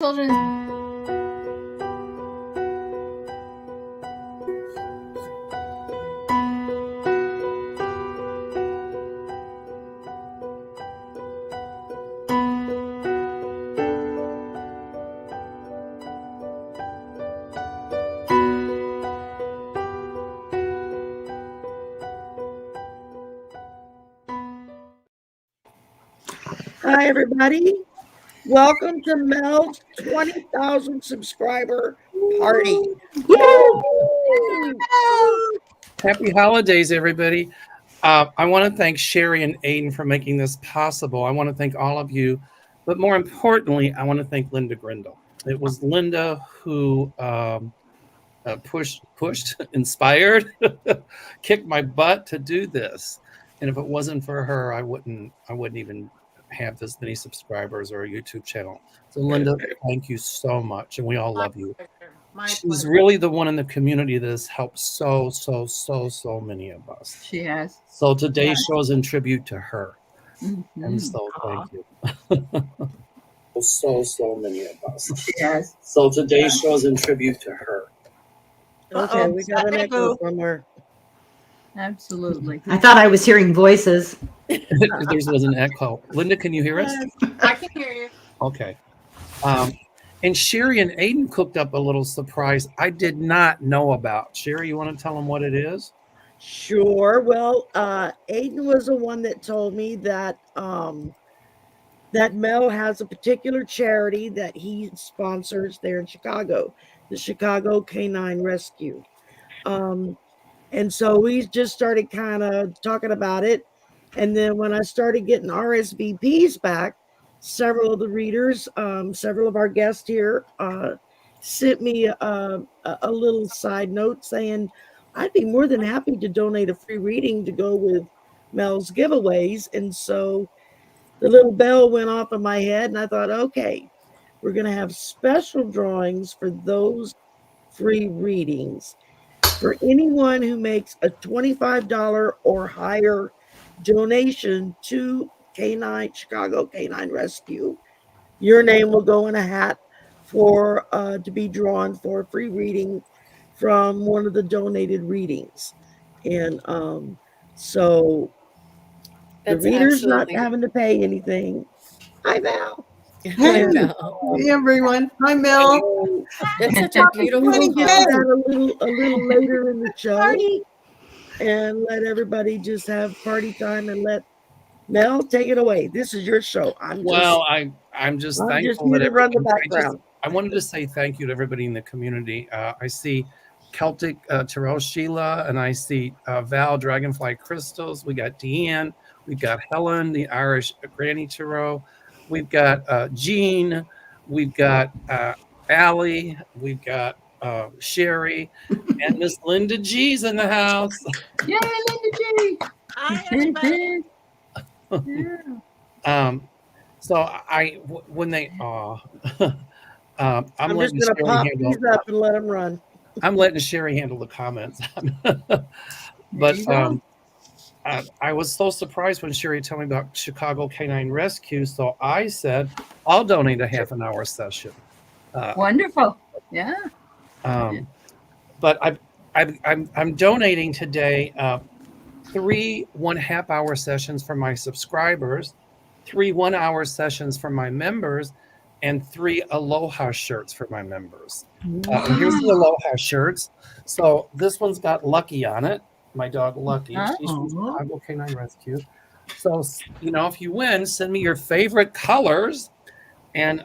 children. Hi, everybody. Welcome to Mel's 20,000 subscriber party. Happy holidays, everybody. I want to thank Sherry and Aiden for making this possible. I want to thank all of you. But more importantly, I want to thank Linda Grindle. It was Linda who pushed, inspired, kicked my butt to do this. And if it wasn't for her, I wouldn't even have this many subscribers or a YouTube channel. So Linda, thank you so much. And we all love you. She's really the one in the community that has helped so many of us. She has. So today's show is in tribute to her. Mm-hmm. And so thank you. so many of us. Yes. So today's show is in tribute to her. Okay, we got an echo somewhere. Absolutely. I thought I was hearing voices. There was an echo. Linda, can you hear us? I can hear you. Okay. And Sherry and Aiden cooked up a little surprise I did not know about. Sherry, you want to tell them what it is? Sure. Well, Aiden was the one that told me that that Mel has a particular charity that he sponsors there in Chicago, the Chicago Canine Rescue. And so we just started kind of talking about it. And then when I started getting RSVPs back, several of the readers, several of our guests here sent me a little side note saying, I'd be more than happy to donate a free reading to go with Mel's giveaways. And so the little bell went off in my head and I thought, okay, we're going to have special drawings for those free readings. For anyone who makes a $25 or higher donation to Chicago Canine Rescue, your name will go in a hat for to be drawn for a free reading from one of the donated readings. And so the reader's not having to pay anything. Hi, Val. Hey, everyone. Hi, Mel. That's such a beautiful We'll get to that a little later in the show. And let everybody just have party time and let Mel take it away. This is your show. I'm just thankful here to run the background. I wanted to say thank you to everybody in the community. I see Celtic Terrell Sheila, and I see Val Dragonfly Crystals. We got Deanne. We've got Helen, the Irish Granny Terrell. We've got Jean. We've got Allie. We've got Sherry, and Miss Linda G's in the house. Yay, Linda G! Hi, everybody. So when they I'm just gonna pop these up and let them run. I'm letting Sherry handle the comments. But I was so surprised when Sherry told me about Chicago Canine Rescue, so I said I'll donate a half an hour session. Wonderful. Yeah. But I'm donating today 3 1/2 hour sessions for my subscribers, 3 1 hour sessions for my members, and 3 Aloha shirts for my members. And here's the Aloha shirts. So this one's got Lucky on it, my dog Lucky. She's from Chicago Canine Rescue. So, if you win, send me your favorite colors and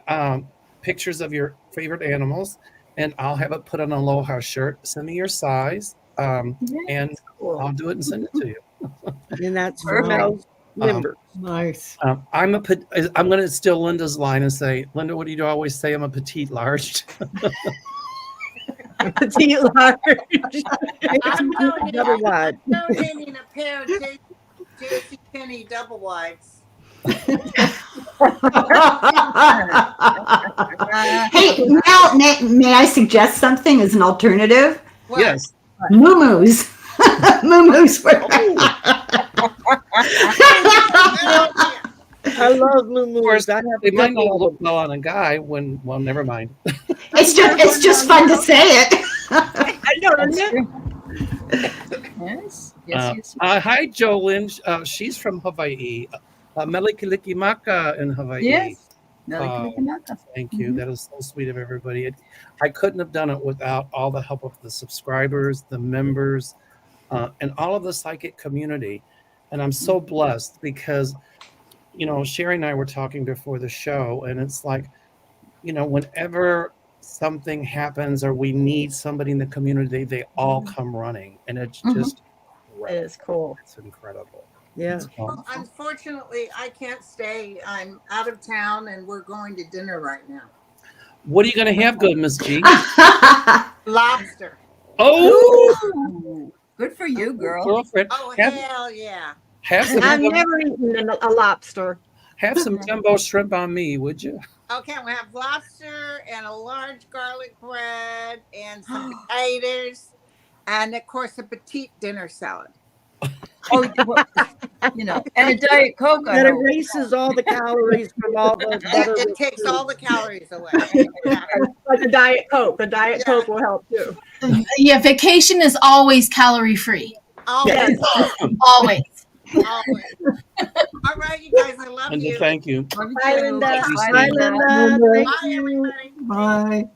pictures of your favorite animals, and I'll have it put on an Aloha shirt. Send me your size, and I'll do it and send it to you. And that's for Mel's members. Nice. I'm going to steal Linda's line and say, Linda, what do you always say? I'm a petite large. Petite large. I'm Double wide. donating a pair of J.C. Penney double wides. Hey, Mel, may I suggest something as an alternative? What? Yes. Moo-moos. Moo-moos. I love Moo Of course, Moos. I have they a might not couple of look them. well on a guy when, well, never mind. It's just fun to say it. I know, That's isn't it? true. Yes. Yes. Hi, Jolyn. She's from Hawaii. Melikilikimaka in Hawaii. Yes. Thank you. That is so sweet of everybody. I couldn't have done it without all the help of the subscribers, the members, and all of the psychic community. And I'm so blessed because, Sherry and I were talking before the show, and it's like, whenever something happens or we need somebody in the community, they all come running. And it's just It is cool. It's incredible. Yeah. Well, unfortunately, I can't stay. I'm out of town, and we're going to dinner right now. What are you going to have, good Miss G? Lobster. Oh, Ooh, good for you, girl. girlfriend. Oh, Have, hell yeah. have some I've never eaten a lobster. have some jumbo shrimp on me, would you? Okay, we have lobster and a large garlic bread and some potatoes, and of course a petite dinner salad. Oh, well, and a Diet Coke. I That hope. erases all the calories from all the butter. It takes all the calories away. Like a Diet Coke. A Diet Yeah. Coke will help too. Yeah, vacation is always calorie free. Always, Always. always. All right, you guys, I love And you. thank you. Love you Bye, too. Linda. Bye, Bye, Linda. Linda. Bye, Thank you. everybody. Bye.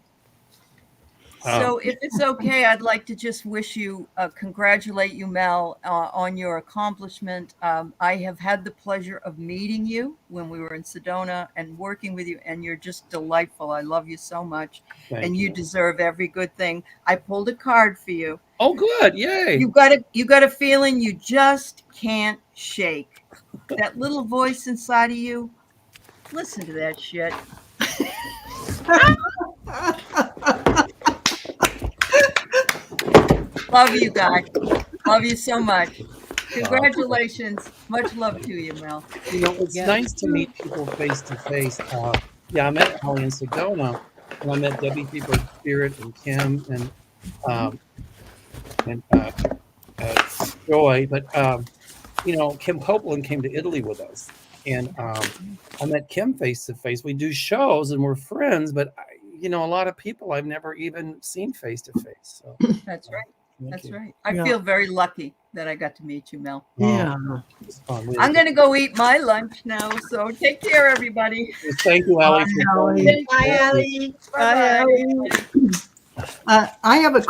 So, if it's okay, I'd like to just wish you, congratulate you, Mel, on your accomplishment. I have had the pleasure of meeting you when we were in Sedona and working with you, and you're just delightful. I love you so much, Thank and you deserve every good thing. I pulled a card for you. Oh, good. Yay. You got a feeling you just can't shake. That little voice inside of you. Listen to that shit. Love you guys. Love you so much. Congratulations. Much love to you, Mel. It's nice to meet people face to face. I met Holly in Sedona, and I met Debbie People Spirit and Kim and Joy. But Kim Copeland came to Italy with us, and I met Kim face to face. We do shows and we're friends, but a lot of people I've never even seen face to face. So That's right. thank That's you. right. I Yeah. feel very lucky that I got to meet you, Mel. Yeah. It's fun. Really I'm going to go eat my lunch now. So take care, everybody. good. Thank you, Allie. Bye, for Allie. joining. Bye, Allie. Bye, Allie. I have a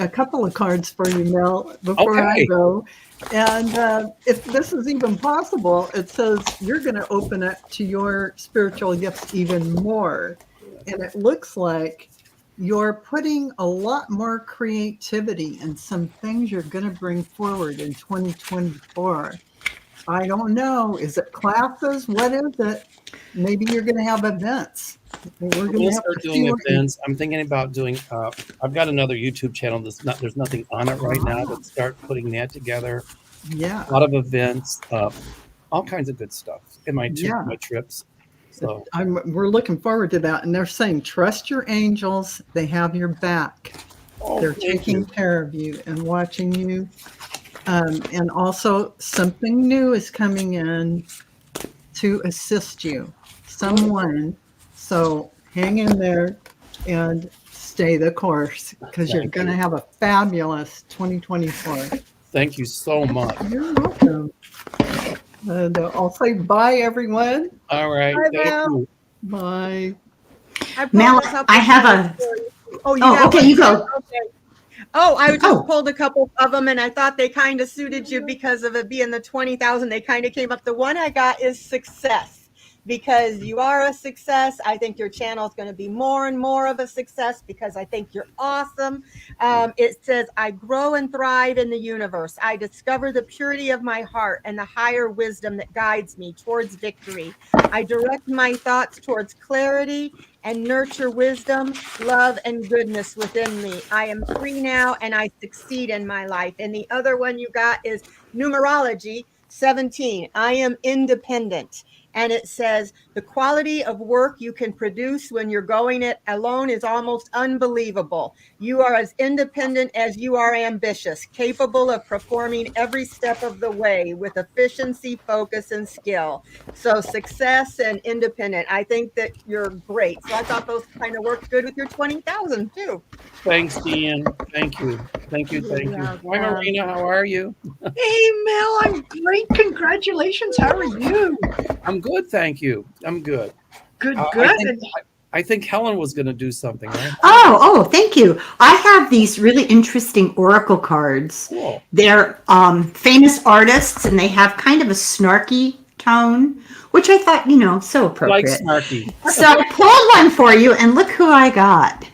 couple of cards for you, Mel, before I Okay. go. And if this is even possible, it says you're going to open it to your spiritual gifts even more. And it looks like you're putting a lot more creativity and some things you're going to bring forward in 2024. I don't know. Is it classes? What is it? Maybe you're going to have events. We're We're going gonna to have start to doing see what events. I'm thinking about doing. I've got another YouTube channel. There's nothing on it right now, but start putting that together. Yeah. A lot of events, all kinds of good stuff in my Yeah. my trips. So We're looking forward to that. And they're saying, trust your angels. They have your back. They're thank taking you. care of you and watching you. And also something new is coming in to assist you. Someone. So hang in there and stay the course because you're Thank going to you. have a fabulous 2024. Thank you so much. You're welcome. And I'll say bye, everyone. All right. Bye, Thank Val. you. Bye. I pulled Mel, a couple I have cards a- for you. Oh, you Oh, have okay, one? you go. Okay. Oh, I just Oh. pulled a couple of them, and I thought they kind of suited you because of it being the 20,000. They kind of came up. The one I got is success. Because you are a success. I think your channel is going to be more and more of a success because I think you're awesome. It says, I grow and thrive in the universe. I discover the purity of my heart and the higher wisdom that guides me towards victory. I direct my thoughts towards clarity and nurture wisdom, love, and goodness within me. I am free now and I succeed in my life. And the other one you got is numerology 17. I am independent And it says, the quality of work you can produce when you're going it alone is almost unbelievable. You are as independent as you are ambitious, capable of performing every step of the way with efficiency, focus, and skill. So success and independent. I think that you're great. So I thought those kind of worked good with your 20,000 too. Thanks, Dean. Thank you. Thank you. Thank you. Hi, Marina. How are you? Hey, Mel, I'm great. Congratulations. How are you? I'm good. Thank you. I'm good. Good, I good. think, I think Helen was going to do something, right? Oh, thank you. I have these really interesting oracle cards. Cool. They're famous artists, and they have kind of a snarky tone, which I thought, so Like appropriate. snarky. So I pulled one for you, and look who I got.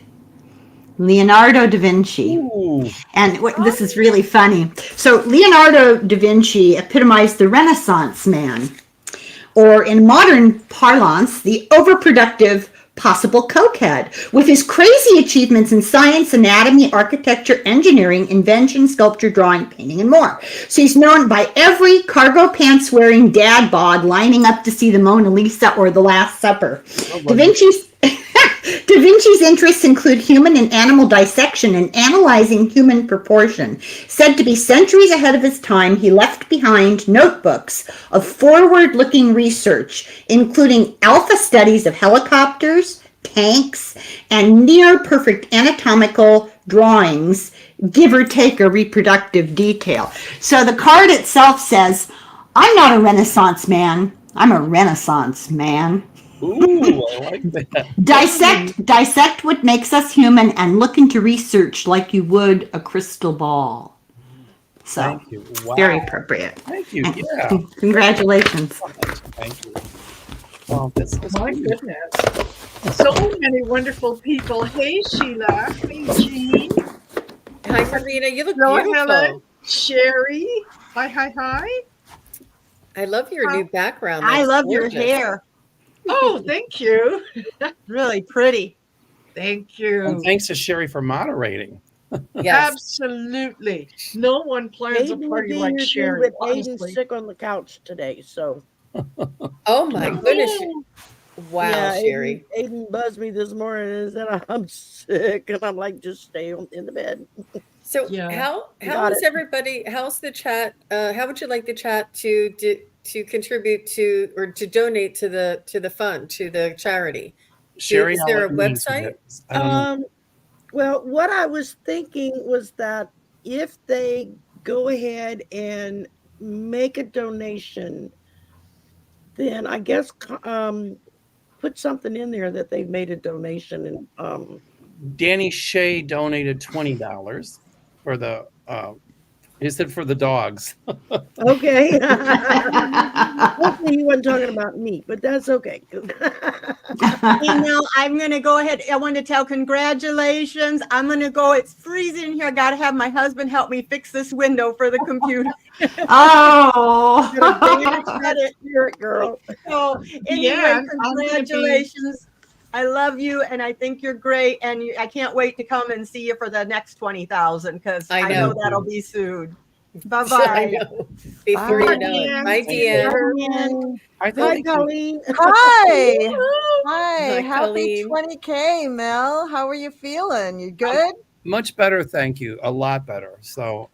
Leonardo da Vinci. Ooh. And this is really funny. So Leonardo da Vinci epitomized the Renaissance man, or in modern parlance, the overproductive possible cokehead, with his crazy achievements in science, anatomy, architecture, engineering, invention, sculpture, drawing, painting, and more. So he's known by every cargo pants wearing dad bod lining up to see the Mona Lisa or the Last Supper. Da Vinci's interests include human and animal dissection and analyzing human proportion. Said to be centuries ahead of his time, he left behind notebooks of forward-looking research, including alpha studies of helicopters, tanks, and near-perfect anatomical drawings, give or take a reproductive detail. So the card itself says, I'm not a Renaissance man, I'm a Renaissance man. Ooh, I like that. Dissect what makes us human and look into research like you would a crystal ball. So, Thank you. Wow. very appropriate. Thank you. And Yeah. Congratulations. Thank you. Well, this was My good. goodness. So many wonderful people. Hey, Sheila. Hey, Jean. Hi, Marina. You look Hello, beautiful. Helen. Sherry. Hi, hi, hi. I love your new background. I That's love gorgeous. your hair. Oh, thank you. Really pretty. Thank And you. thanks to Sherry for moderating. Yes. Absolutely. No one plans a Aiden would party be like here too, Sherry, but Aiden's honestly. sick on the couch today, so Oh my goodness. Oh, Wow, yeah, Sherry. Aiden buzzed me this morning and said I'm sick, and I'm like, just stay in the bed. So Yeah. how Got is it. everybody? How's the chat? How would you like the chat to contribute to or to donate to the fund, to the charity? Sherry, Is I'll there let a you answer website? that. I don't know. Well, what I was thinking was that if they go ahead and make a donation, then I guess put something in there that they've made a donation, and Danny Shea donated $20 for the he said for the dogs. okay. Hopefully he wasn't talking about me, but that's okay. I'm going to go ahead. I want to tell congratulations. I'm going to go. It's freezing here. I got to have my husband help me fix this window for the computer. Oh. You're it, girl. So anyway, Yeah, I'm gonna be- congratulations. I love you, and I think you're great. And I can't wait to come and see you for the next 20,000 because I I know know. that'll be soon. Bye I bye. know. Before you know it. Deanne. Bye, Deanne. I Hi, think Colleen. Hi. Hi. Hi, Happy Colleen. 20K, Mel. How are you feeling? You good? much better, thank you. A lot better. So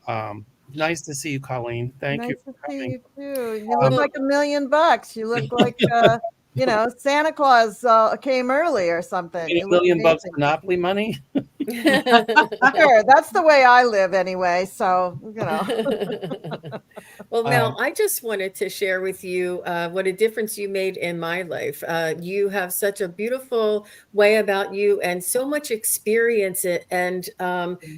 nice to see you, Colleen. Thank nice you to for see coming. you too. You look like $1 million. You look like Santa Claus came early or something. Any You look $1 million amazing. Monopoly money? Sure, that's the way I live anyway. So Well, Mel, I just wanted to share with you what a difference you made in my life. You have such a beautiful way about you and so much experience and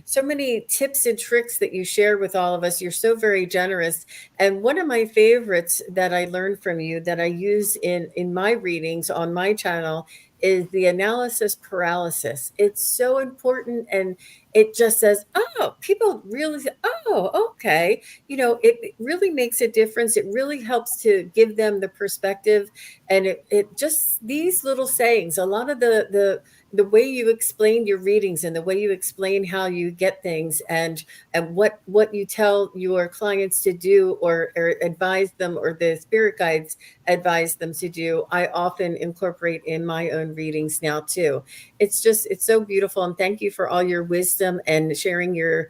so many tips and tricks that you share with all of us. You're so very generous. And one of my favorites that I learned from you that I use in my readings on my channel is the analysis paralysis. It's so important and it just says, oh, people really say, oh, okay. It really makes a difference. It really helps to give them the perspective. And it just, these little sayings, a lot of the way you explain your readings and the way you explain how you get things and what you tell your clients to do or advise them, or the spirit guides advise them to do, I often incorporate in my own readings now too. It's so beautiful. And thank you for all your wisdom and sharing your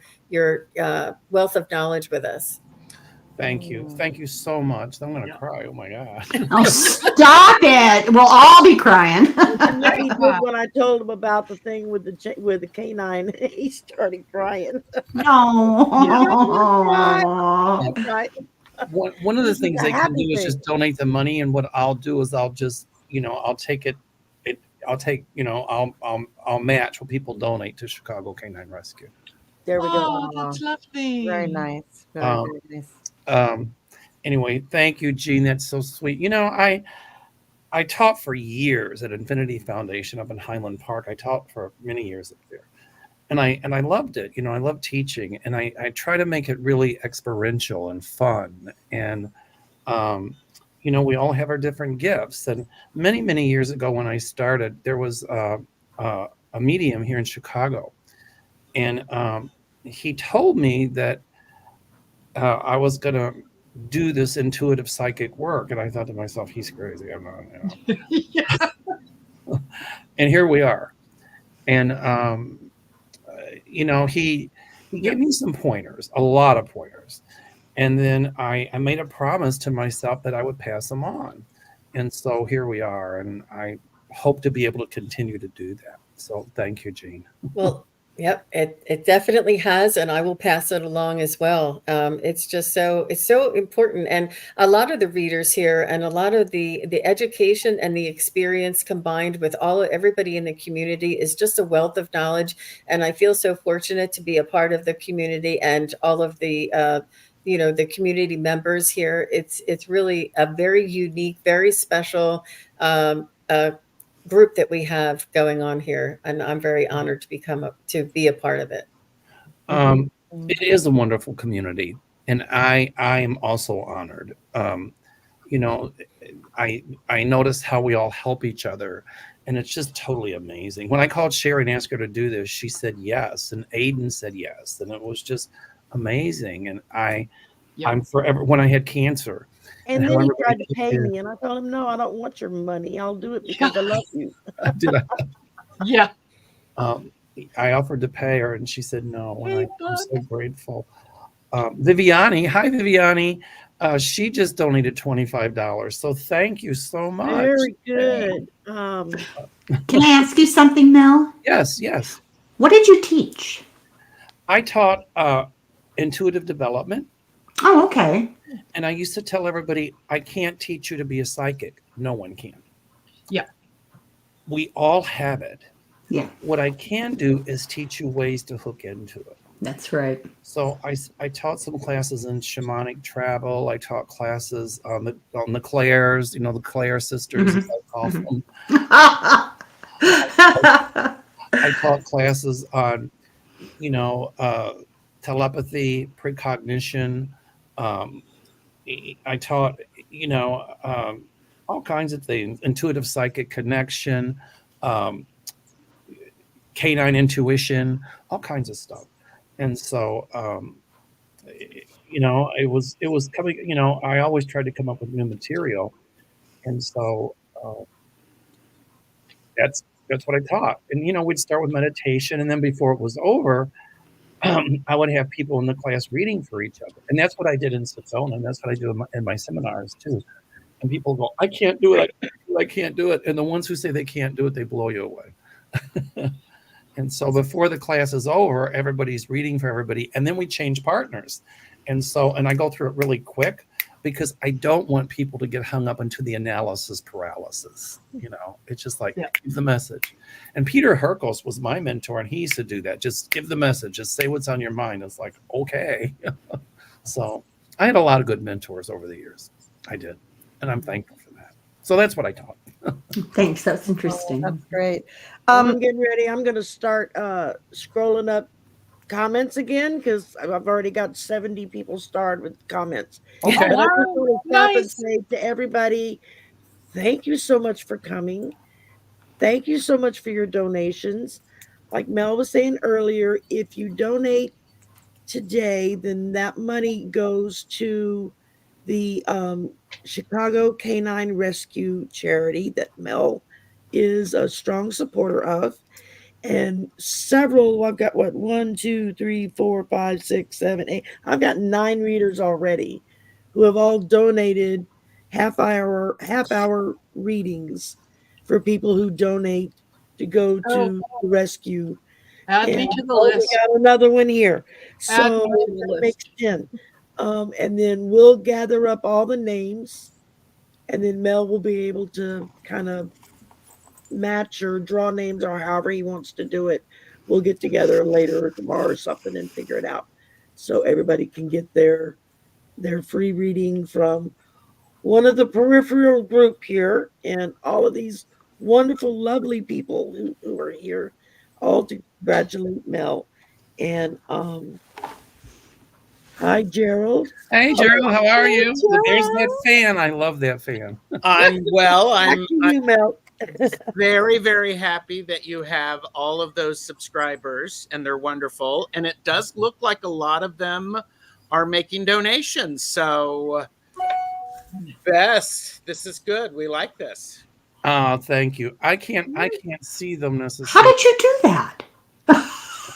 wealth of knowledge with us. Thank you. Thank you so much. I'm going to cry. Oh my God. Oh, stop it. We'll all be crying. He did when I told him about the thing with the canine. He started crying. No. Right. One of the This is things a they can happy do is thing. just donate the money, and what I'll do is I'll just, I'll take it. I'll take, I'll match what people donate to Chicago Canine Rescue. There we go. Oh, that's lovely. Very nice. Very, Um, very nice. Anyway, thank you, Jean. That's so sweet. I taught for years at Infinity Foundation up in Highland Park. I taught for many years up there, and I loved it. I love teaching, and I try to make it really experiential and fun. And we all have our different gifts. And many years ago when I started, there was a medium here in Chicago, and he told me that I was going to do this intuitive psychic work, and I thought to myself, he's crazy. I'm not. Yeah. And here we are. And he gave me some pointers, a lot of pointers. And then I made a promise to myself that I would pass them on. And so here we are. And I hope to be able to continue to do that. So thank you, Jean. Well, yep, it definitely has, and I will pass it along as well. It's so important, and a lot of the readers here, and a lot of the education and the experience combined with everybody in the community is just a wealth of knowledge. And I feel so fortunate to be a part of the community and all of the the community members here. It's really a very unique, very special group that we have going on here, and I'm very honored to be a part of it. It is a wonderful community, and I am also honored. I noticed how we all help each other, and it's just totally amazing. When I called Sherry and asked her to do this, she said yes, and Aiden said yes, and it was just amazing. And I'm forever, when I had cancer. And then he tried to pay me, and I told him, no, I don't want your money. I'll do it because I love you. Yeah. I offered to pay her, and she said no, and I'm so grateful. Viviani, hi, Viviani. She just donated $25, so thank you so much. Very good. Can I ask you something, Mel? Yes. What did you teach? I taught intuitive development. Oh, okay. And I used to tell everybody, I can't teach you to be a psychic. No one can. Yeah. We all have it. Yeah. What I can do is teach you ways to hook into it. That's right. So I taught some classes in shamanic travel. I taught classes on the Claires, the Claire sisters, as I call them. I taught classes on, telepathy, precognition. I taught, all kinds of things, intuitive psychic connection, canine intuition, all kinds of stuff. And so, it was coming, I always tried to come up with new material. And so that's what I taught. And, we'd start with meditation. And then before it was over, I would have people in the class reading for each other. And that's what I did in Sedona. And that's what I do in my seminars too. And people go, I can't do it. I can't do it. And the ones who say they can't do it, they blow you away. And so before the class is over, everybody's reading for everybody. And then we change partners. And I go through it really quick because I don't want people to get hung up into the analysis paralysis. It's just like, give the message. And Peter Herkos was my mentor, and he used to do that. Just give the message. Just say what's on your mind. It's like, okay. So I had a lot of good mentors over the years. I did. And I'm thankful for that. So that's what I taught. Thanks. That's interesting. That's great. I'm getting ready. I'm going to start scrolling up comments again because I've already got 70 people starred with comments. Okay. But I just want to stop and nice. say to everybody, thank you so much for coming. Thank you so much for your donations. Like Mel was saying earlier, if you donate today, then that money goes to the Chicago Canine Rescue Charity that Mel is a strong supporter of. And several, I've got what, 1, 2, 3, 4, 5, 6, 7, 8. I've got 9 readers already who have all donated half hour readings for people who donate to go Oh, to the rescue. add And me to the oh, we list. got another one here. Add So me to the that list. makes 10. And then we'll gather up all the names, and then Mel will be able to kind of match or draw names or however he wants to do it. We'll get together later or tomorrow or something and figure it out. So everybody can get their free reading from one of the peripheral group here and all of these wonderful, lovely people who are here, all to congratulate Mel. And hi, Gerald. Hey, Gerald, how are you? Gerald. There's that fan. I love that fan. I'm well. Back I'm to you, Mel. very, very happy that you have all of those subscribers, and they're wonderful. And it does look like a lot of them are making donations. So, Bess, this is good. We like this. Oh, thank you. I can't see them How necessarily. did you do that?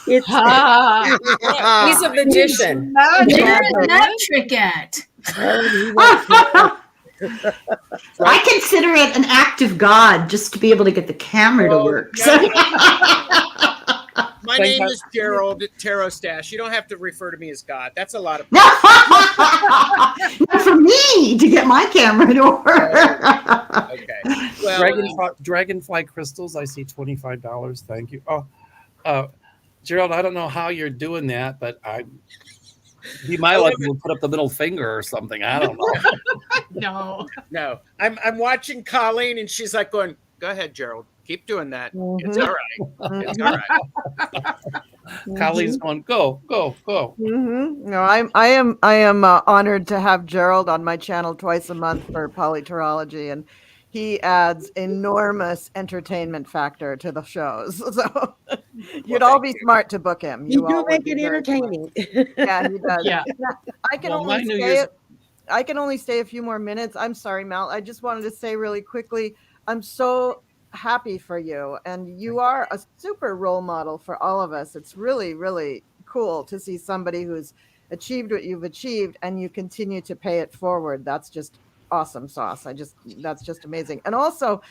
It's Ah, He's a magician. magic. Where's that trick at? I consider it an act of God just to be able to get the camera to Oh, work. no, My Thank name God. is Gerald Tarot Stash. You don't have to refer to me as God. That's a lot of. Not for me to get my camera to work. Okay. Well, Dragonfly crystals, I see $25. Thank you. Oh, Gerald, I don't know how you're doing that, but you might like to put up the middle finger or something. I don't know. no. I'm watching Colleen, and she's like going, "Go ahead, Gerald. Keep doing that. It's all right. It's all right." Colleen's going, go. No, I am honored to have Gerald on my channel twice a month for polyterology, and he adds enormous entertainment factor to the shows. So you'd all be smart to book him. You do all would make be it very smart. entertaining. Yeah, he does. Yeah. I can Well, only my New stay. Year's- I can only stay a few more minutes. I'm sorry, Mel. I just wanted to say really quickly, I'm so happy for you, and you are a super role model for all of us. It's really, really cool to see somebody who's achieved what you've achieved, and you continue to pay it forward. That's just awesome sauce. That's just amazing. And also,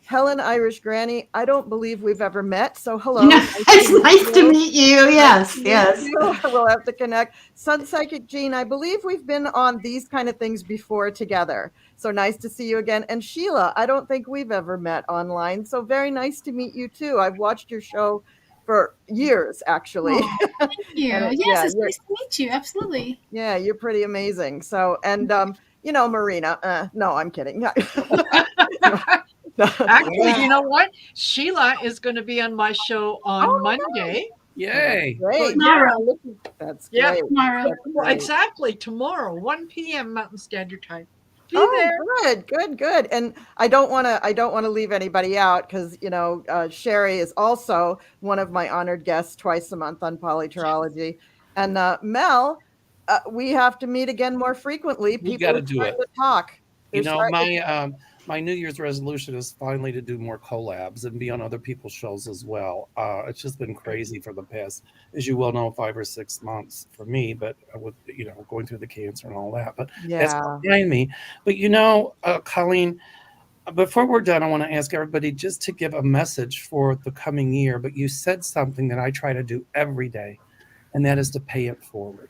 Helen Irish Granny, I don't believe we've ever met. So hello. It's nice to meet you. Yes, yes. We'll have to connect. Sun Psychic Jean, I believe we've been on these kind of things before together. So nice to see you again. And Sheila, I don't think we've ever met online. So very nice to meet you too. I've watched your show for years, actually. Oh, thank you. And Yes, it's nice to meet you. Absolutely. Yeah, you're pretty amazing. So, and Marina, no, I'm kidding. Actually, you know what? Sheila is going to be on my show on Monday. Yay. Great. Tomorrow. That's Yeah. great. Tomorrow. That's great. Exactly. Tomorrow, 1 p.m. Mountain Standard Time. Be Oh, there. good. And I don't want to leave anybody out because Sherry is also one of my honored guests twice a month on Polyterology, and Mel, we have to meet again more frequently. We People gotta are do starting it. to talk. You They're know, starting my New Year's resolution is finally to do more collabs and be on other people's shows as well. It's just been crazy for the past, as you well know, 5 or 6 months for me, but with going through the cancer and all that. But that's behind me. But Colleen, before we're done, I want to ask everybody just to give a message for the coming year. But you said something that I try to do every day, and that is to pay it forward.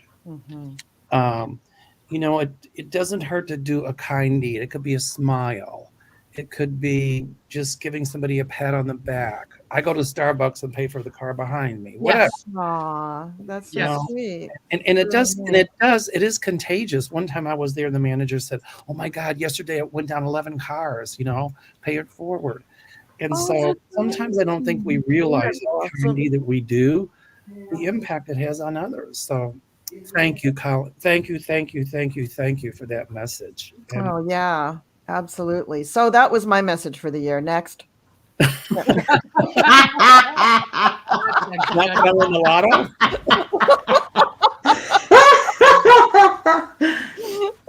It doesn't hurt to do a kind deed. It could be a smile. It could be just giving somebody a pat on the back. I go to Starbucks and pay for the car behind me. Whatever. Aw, that's so Yes. sweet. And it is contagious. One time I was there and the manager said, "Oh my God, yesterday it went down 11 cars, pay it forward." And so sometimes I don't think we realize the kind deed that we do the impact it has on others. So thank you, Colin. Thank you for that message. And Oh, yeah, absolutely. So that was my message for the year. Next. not gonna win the lotto.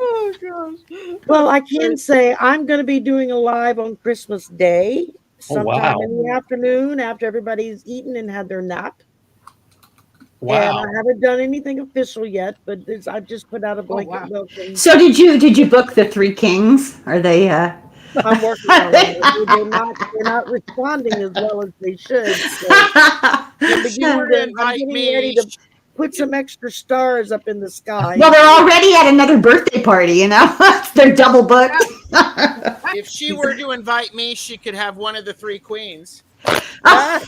Oh, gosh. Well, I can say I'm going to be doing a live on Christmas Day, sometime wow. in the afternoon after everybody's eaten and had their nap. And Wow. I haven't done anything official yet, but I've just put out a blanket wow. welcome. So did you book the three kings? Are they I'm working on it. They're not responding as well as they should. So I'm If she were to getting invite ready me, to put some extra stars up in the sky. Well, they're already at another birthday party, you know. They're double booked. if she were to invite me, she could have one of the three queens. Oh,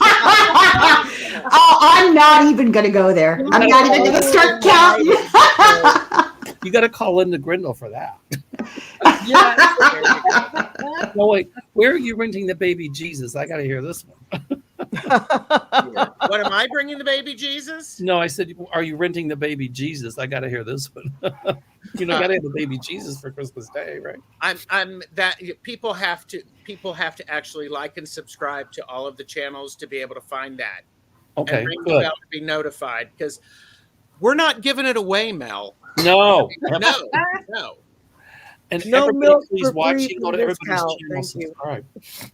I'm not even going to go there. I'm not even going to start counting. You got to call Linda Grindle for that. Yeah. No, wait. Where are you renting the baby Jesus? I got to hear this one. What am I bringing the baby Jesus? No, I said, are you renting the baby Jesus? I got to hear this one. You know, got to have the baby Jesus for Christmas Day, right? I'm that people have to actually like and subscribe to all of the channels to be able to find that. Okay, and ring the good. bell to be notified, because we're not giving it away, Mel. No. No. And No everybody, milk please for watch. free Go to from this everybody's cow. channel, Thank you. subscribe,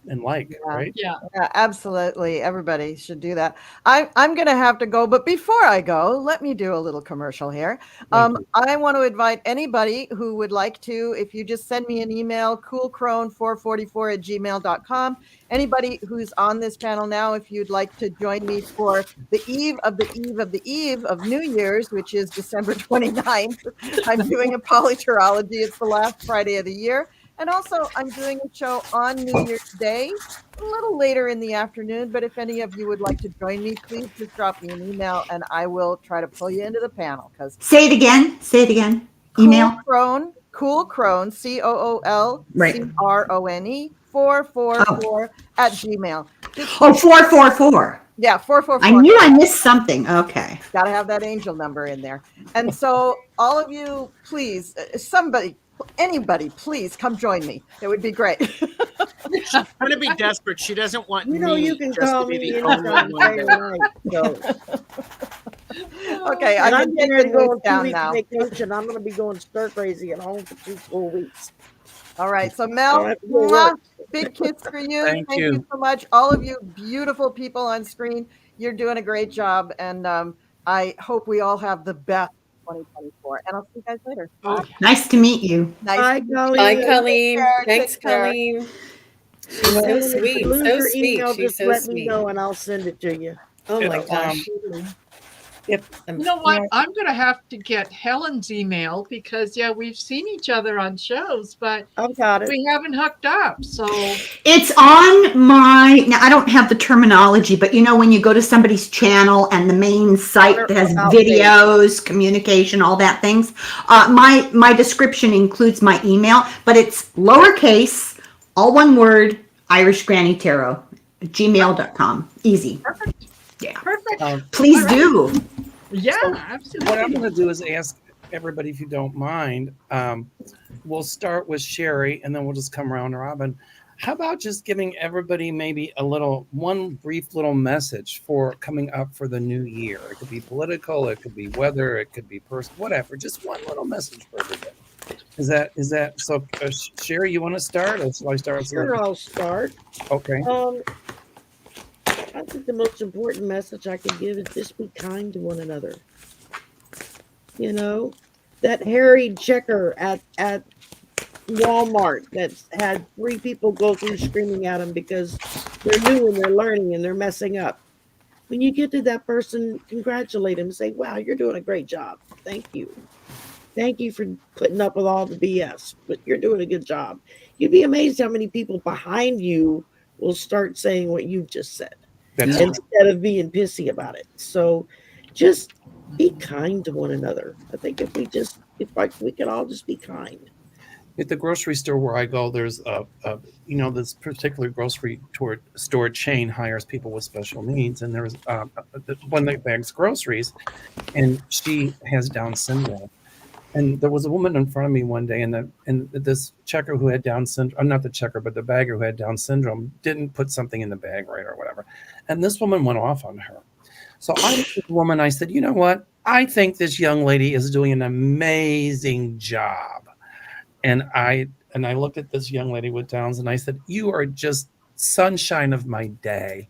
and like, right? Yeah. Yeah, absolutely. Everybody should do that. I'm going to have to go, but before I go, let me do a little commercial here. Thank you. I want to invite anybody who would like to, if you just send me an email, coolcrone444@gmail.com. Anybody who's on this panel now, if you'd like to join me for the eve of the eve of the eve of New Year's, which is December 29th, I'm doing a polyterology. It's the last Friday of the year. And also, I'm doing a show on New Year's Day, a little later in the afternoon. But if any of you would like to join me, please just drop me an email and I will try to pull you into the panel. Because Say it again. Email. Cool Crone, COOLCRONE 444 at Gmail. Oh, 444. Yeah, 444. I knew I missed something. Okay. Got to have that angel number in there. And so, all of you, please, anybody, please come join me. It would be great. She's going to be desperate. She doesn't want You know, me you can just call to be me the only anytime, one day there. or night. So. Okay, And I'm I'm getting ready to taking go this on 2 down weeks now. vacation. I'm going to be going stir crazy at home for 2 full weeks. All right, so Mel, Alright, we'll mwah, work. big kiss for you. Thank you you. so much. All of you beautiful people on screen, you're doing a great job. And I hope we all have the best 2024. And I'll see you guys later. Oh, Nice to meet you. Nice Bye, to meet you. Colleen. Bye, Take Colleen. care, Thanks, take care. Colleen. She's And so then if you sweet. lose So your sweet. email, She's just so let me sweet. know and I'll send it to you. Oh my Um, gosh. you know what? I'm going to have to get Helen's email because, yeah, we've seen each other on shows, but I've got it. we haven't hooked up. So, It's on my, now I don't have the terminology, but you know, when you go to somebody's channel and the main site that has About page. videos, communication, all that things, my description includes my email, but it's lowercase, all one word, Irish Granny Tarot, gmail.com. Easy. perfect. Please do. Yeah, So absolutely. what I'm going to do is ask everybody, if you don't mind, we'll start with Sherry and then we'll just come around to Robin. How about just giving everybody maybe one brief little message for coming up for the new year? It could be political, it could be weather, it could be personal, whatever. Just one little message for everybody. Is that so? Sherry, you want to start, or shall I start? Sure, I'll start. Okay. I think the most important message I could give is just be kind to one another. You know, that harried checker at Walmart that's had 3 people go through screaming at him because they're new and they're learning and they're messing up. When you get to that person, congratulate him and say, wow, you're doing a great job. Thank you. Thank you for putting up with all the BS, but you're doing a good job. You'd be amazed how many people behind you will start saying what you've just said instead of being pissy about it. So just be kind to one another. I think if we could all just be kind. at the grocery store where I go, there's this particular grocery store chain hires people with special needs, and there's one that bags groceries, and she has Down syndrome. And there was a woman in front of me one day, and this checker who had Down syndrome, not the checker, but the bagger who had Down syndrome, didn't put something in the bag right or whatever. And this woman went off on her. So I looked at the woman, I said, you know what? I think this young lady is doing an amazing job. And I looked at this young lady with Downs, and I said, you are just sunshine of my day.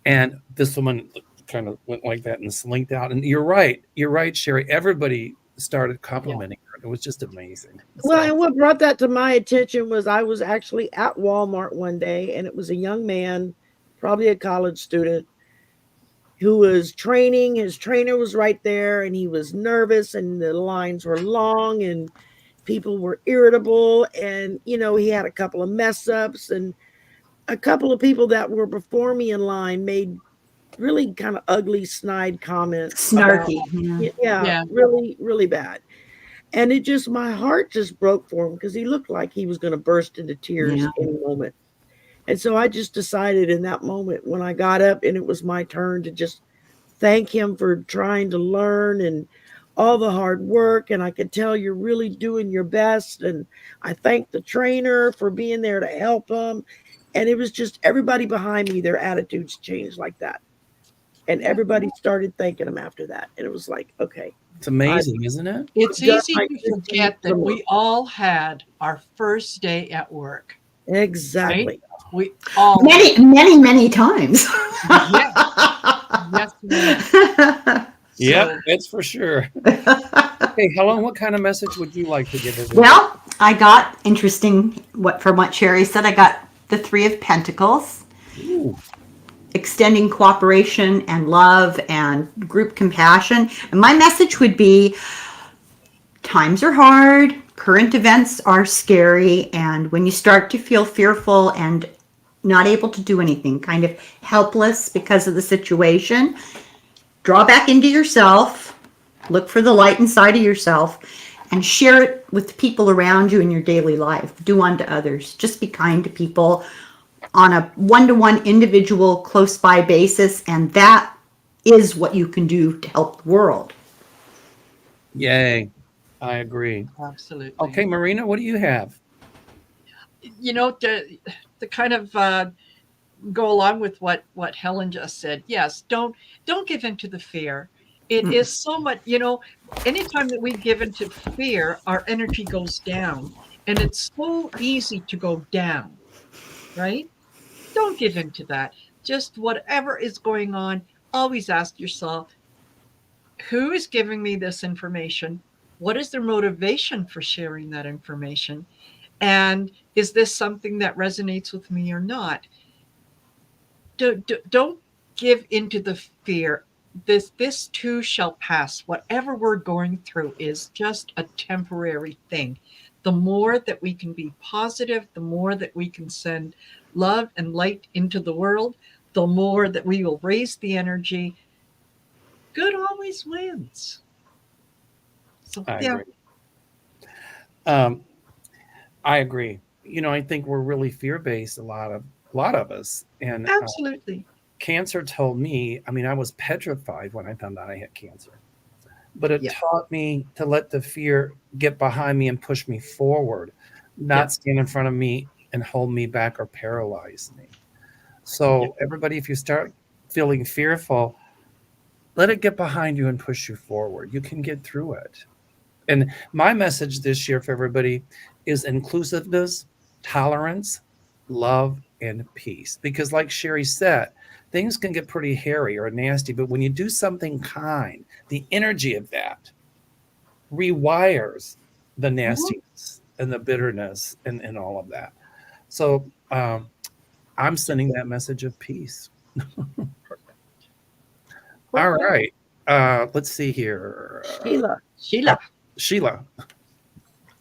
And this woman kind of went like that and slinked out. And you're right, Sherry. Everybody started complimenting her. It was just amazing. Well, and what brought that to my attention was I was actually at Walmart one day, and it was a young man, probably a college student, who was training. His trainer was right there, and he was nervous, and the lines were long, and people were irritable, and he had a couple of mess ups, and a couple of people that were before me in line made really kind of ugly, snide comments. Snarky. Really, really bad. And my heart just broke for him, because he looked like he was going to burst into tears any moment. And so I just decided in that moment, when I got up and it was my turn, to just thank him for trying to learn and all the hard work. And I could tell you're really doing your best. And I thanked the trainer for being there to help him. And it was just everybody behind me, their attitudes changed like that. And everybody started thanking him after that. And it was like, okay. It's amazing, isn't it? It's easy to forget that we all had our first day at work. Exactly. Right? We all many times. Yes, ma'am. Yeah, that's for sure. Hey, Helen, what kind of message would you like to give everyone? Well, I got from what Sherry said. I got the Three of Pentacles. Ooh. Extending cooperation and love and group compassion. And my message would be, times are hard, current events are scary, and when you start to feel fearful and not able to do anything, kind of helpless because of the situation, draw back into yourself, look for the light inside of yourself, and share it with the people around you in your daily life. Do unto others. Just be kind to people on a one-to-one individual close by basis, and that is what you can do to help the world. Yay. I agree. Absolutely. Okay, Marina, what do you have? To kind of go along with what Helen just said, yes, don't give in to the fear. It is so much, anytime that we give into fear, our energy goes down, and it's so easy to go down, right? Don't give in to that. Just whatever is going on, always ask yourself, who is giving me this information? What is their motivation for sharing that information? And is this something that resonates with me or not? Don't give into the fear. This too shall pass. Whatever we're going through is just a temporary thing. The more that we can be positive, the more that we can send love and light into the world, the more that we will raise the energy. Good always wins. So, I agree. I agree. I think we're really fear-based, a lot of us. And absolutely. Cancer told me, I was petrified when I found out I had cancer. But it taught me to let the fear get behind me and push me forward, not stand in front of me and hold me back or paralyze me. So everybody, if you start feeling fearful, let it get behind you and push you forward. You can get through it. And my message this year for everybody is inclusiveness, tolerance, love, and peace. Because like Sherry said, things can get pretty hairy or nasty, but when you do something kind, the energy of that rewires the nastiness and the bitterness and all of that. So I'm sending that message of peace. All right. Let's see here. Sheila.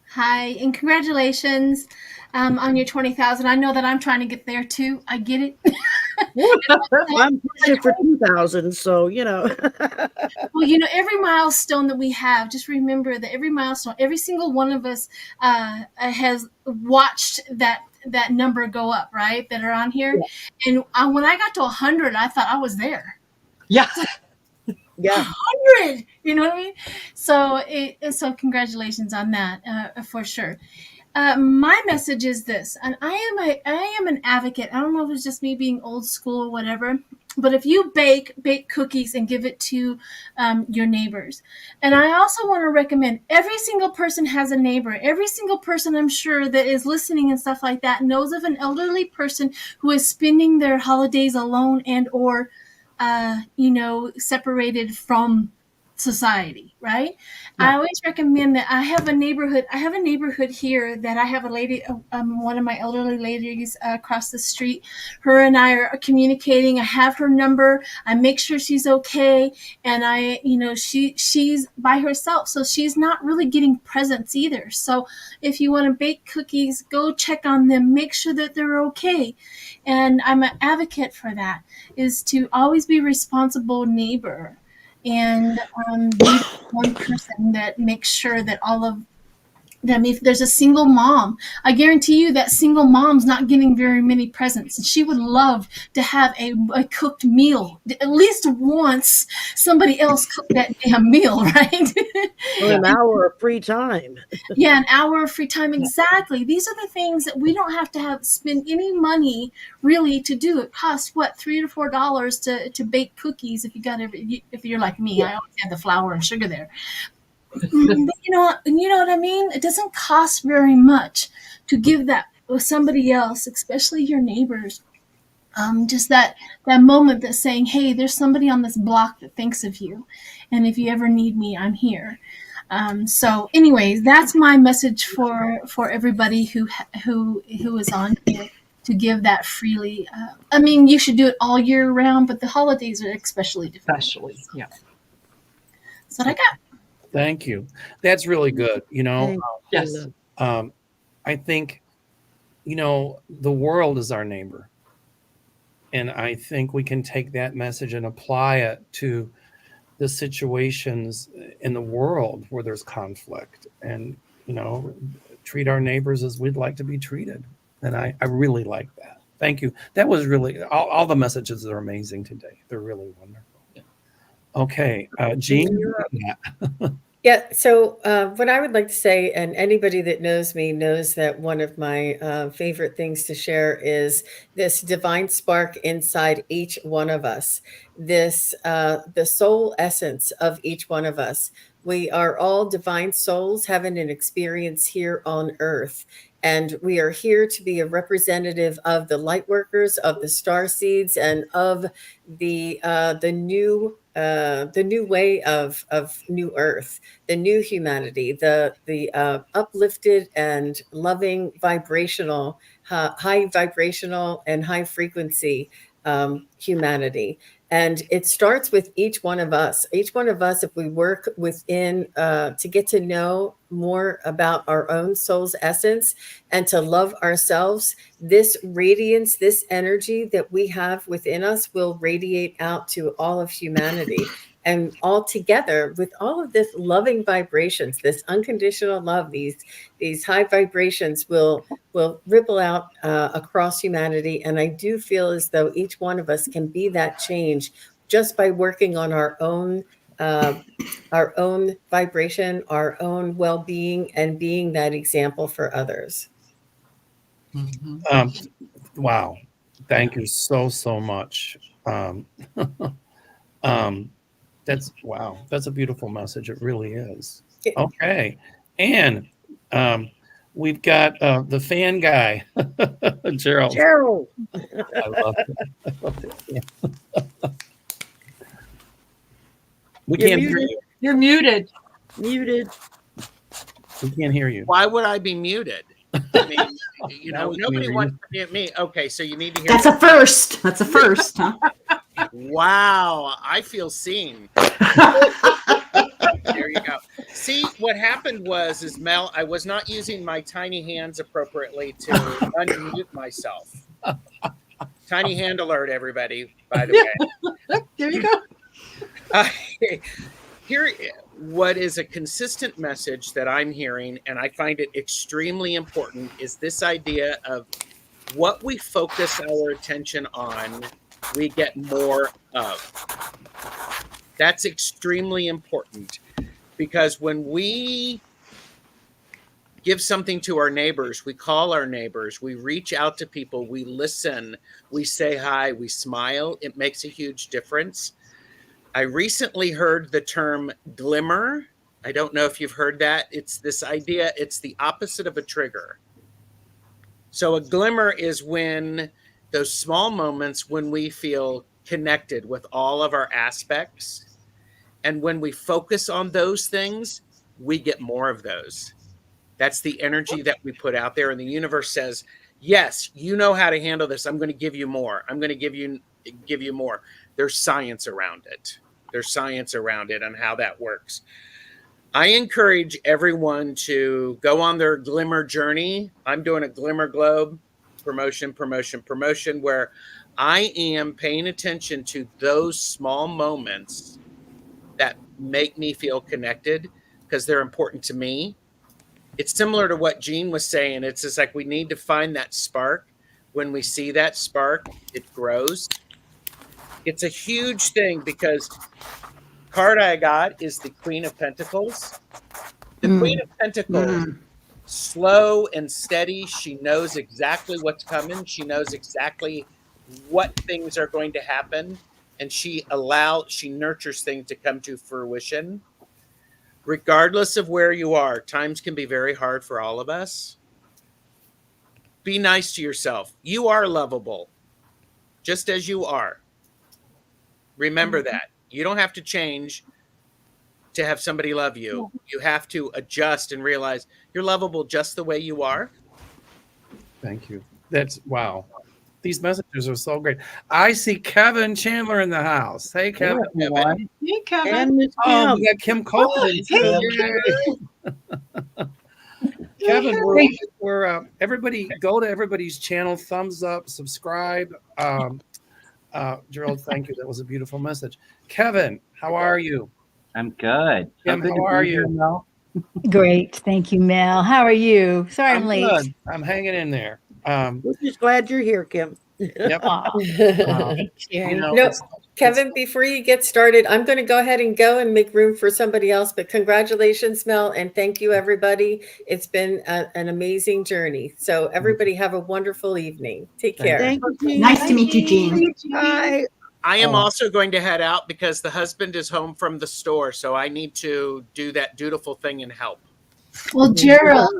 Hi, and congratulations on your 20,000. I know that I'm trying to get there too. I get it. I'm pushing for 2,000, so Well, every milestone that we have, just remember that every milestone, every single one of us has watched that number go up, right? That are on here. And when I got to 100, I thought I was there. Yeah. Yeah. 100, you know what I mean? So congratulations on that, for sure. My message is this, and I am an advocate. I don't know if it's just me being old school or whatever, but if you bake cookies and give it to your neighbors. And I also want to recommend, every single person has a neighbor. Every single person, I'm sure, that is listening and stuff like that knows of an elderly person who is spending their holidays alone and or separated from society, right? Yeah. I always recommend that. I have a neighborhood here that I have a lady, one of my elderly ladies across the street. Her and I are communicating. I have her number. I make sure she's okay. And she's by herself, so she's not really getting presents either. So if you want to bake cookies, go check on them, make sure that they're okay. And I'm an advocate for that, is to always be a responsible neighbor and be one person that makes sure that all of them, if there's a single mom, I guarantee you that single mom's not getting very many presents, and she would love to have a cooked meal. At least once somebody else cooked that damn meal, right? Or an hour of free time. Yeah, an hour of free time. Exactly. These are the things that we don't have to spend any money really to do. It costs what, $3 to $4 to bake cookies if you're like me. I always have the flour and sugar there. You know what I mean? It doesn't cost very much to give that with somebody else, especially your neighbors. Just that moment that's saying, hey, there's somebody on this block that thinks of you, and if you ever need me, I'm here. So anyways, that's my message for everybody who is on here, to give that freely. I mean, you should do it all year round, but the holidays are especially difficult. Yeah. That's what I got. Thank you. That's really good. Yes. I think, the world is our neighbor. And I think we can take that message and apply it to the situations in the world where there's conflict, and, treat our neighbors as we'd like to be treated. And I really like that. Thank you. That was really, all the messages are amazing today. They're really wonderful. Okay. Jean, you're up. Yeah. So what I would like to say, and anybody that knows me knows that one of my favorite things to share is this divine spark inside each one of us, this the soul essence of each one of us. We are all divine souls having an experience here on earth. And we are here to be a representative of the light workers, of the star seeds, and of the new way of new earth, the new humanity, the uplifted and loving vibrational, high vibrational and high frequency humanity. And it starts with each one of us. Each one of us, if we work within to get to know more about our own soul's essence and to love ourselves, this radiance, this energy that we have within us will radiate out to all of humanity. And all together with all of this loving vibrations, this unconditional love, these high vibrations will ripple out across humanity. And I do feel as though each one of us can be that change just by working on our own vibration, our own well-being, and being that example for others. Wow. Thank you so much. That's a beautiful message. It really is. Okay. And we've got the fan guy, Gerald. Gerald. I love it. Yeah. We You're can't hear muted. you. You're muted. Muted. We can't hear you. Why would I be muted? I mean, That was nobody weird. wants to mute me. Okay, so you need to hear That's a first. That's a first, huh? Wow, I feel seen. There you go. See, what happened is Mel, I was not using my tiny hands appropriately to unmute myself. Tiny hand alert, everybody, by the way. There you go. Here, what is a consistent message that I'm hearing, and I find it extremely important, is this idea of what we focus our attention on, we get more of. That's extremely important, because when we give something to our neighbors, we call our neighbors, we reach out to people, we listen, we say hi, we smile, it makes a huge difference. I recently heard the term glimmer. I don't know if you've heard that. It's this idea, it's the opposite of a trigger. So a glimmer is when those small moments when we feel connected with all of our aspects. And when we focus on those things, we get more of those. That's the energy that we put out there. And the universe says, yes, you know how to handle this. I'm going to give you more. I'm going to give you more. There's science around it. There's science around it and how that works. I encourage everyone to go on their glimmer journey. I'm doing a glimmer globe promotion, where I am paying attention to those small moments that make me feel connected because they're important to me. It's similar to what Jean was saying. It's just like we need to find that spark. When we see that spark, it grows. It's a huge thing because card I got is the Queen of Pentacles. The Queen of Pentacles, slow and steady. She knows exactly what's coming. She knows exactly what things are going to happen. And she nurtures things to come to fruition. Regardless of where you are, times can be very hard for all of us. Be nice to yourself. You are lovable, just as you are. Remember that. You don't have to change to have somebody love you. You have to adjust and realize you're lovable just the way you are. Thank you. That's wow. These messages are so great. I see Kevin Chandler in the house. Hey, Kevin. Kevin. Hey, Kevin. And Miss Oh, Kim. we got Kim Copeland too. Kevin, we're everybody go to everybody's channel, thumbs up, subscribe. Gerald, thank you. That was a beautiful message. Kevin, how are you? I'm good. Kim, how are you? Great. Thank you, Mel. How are you? Sorry I'm late. Good. I'm hanging in there. We're just glad you're here, Kim. Yep. Kevin, before you get started, I'm going to go ahead and go and make room for somebody else. But congratulations, Mel, and thank you, everybody. It's been an amazing journey. So everybody have a wonderful evening. Take care. Thank you, Jean. Nice to meet you, Jean. Bye. I am also going to head out because the husband is home from the store. So I need to do that dutiful thing and help. Well, Gerald,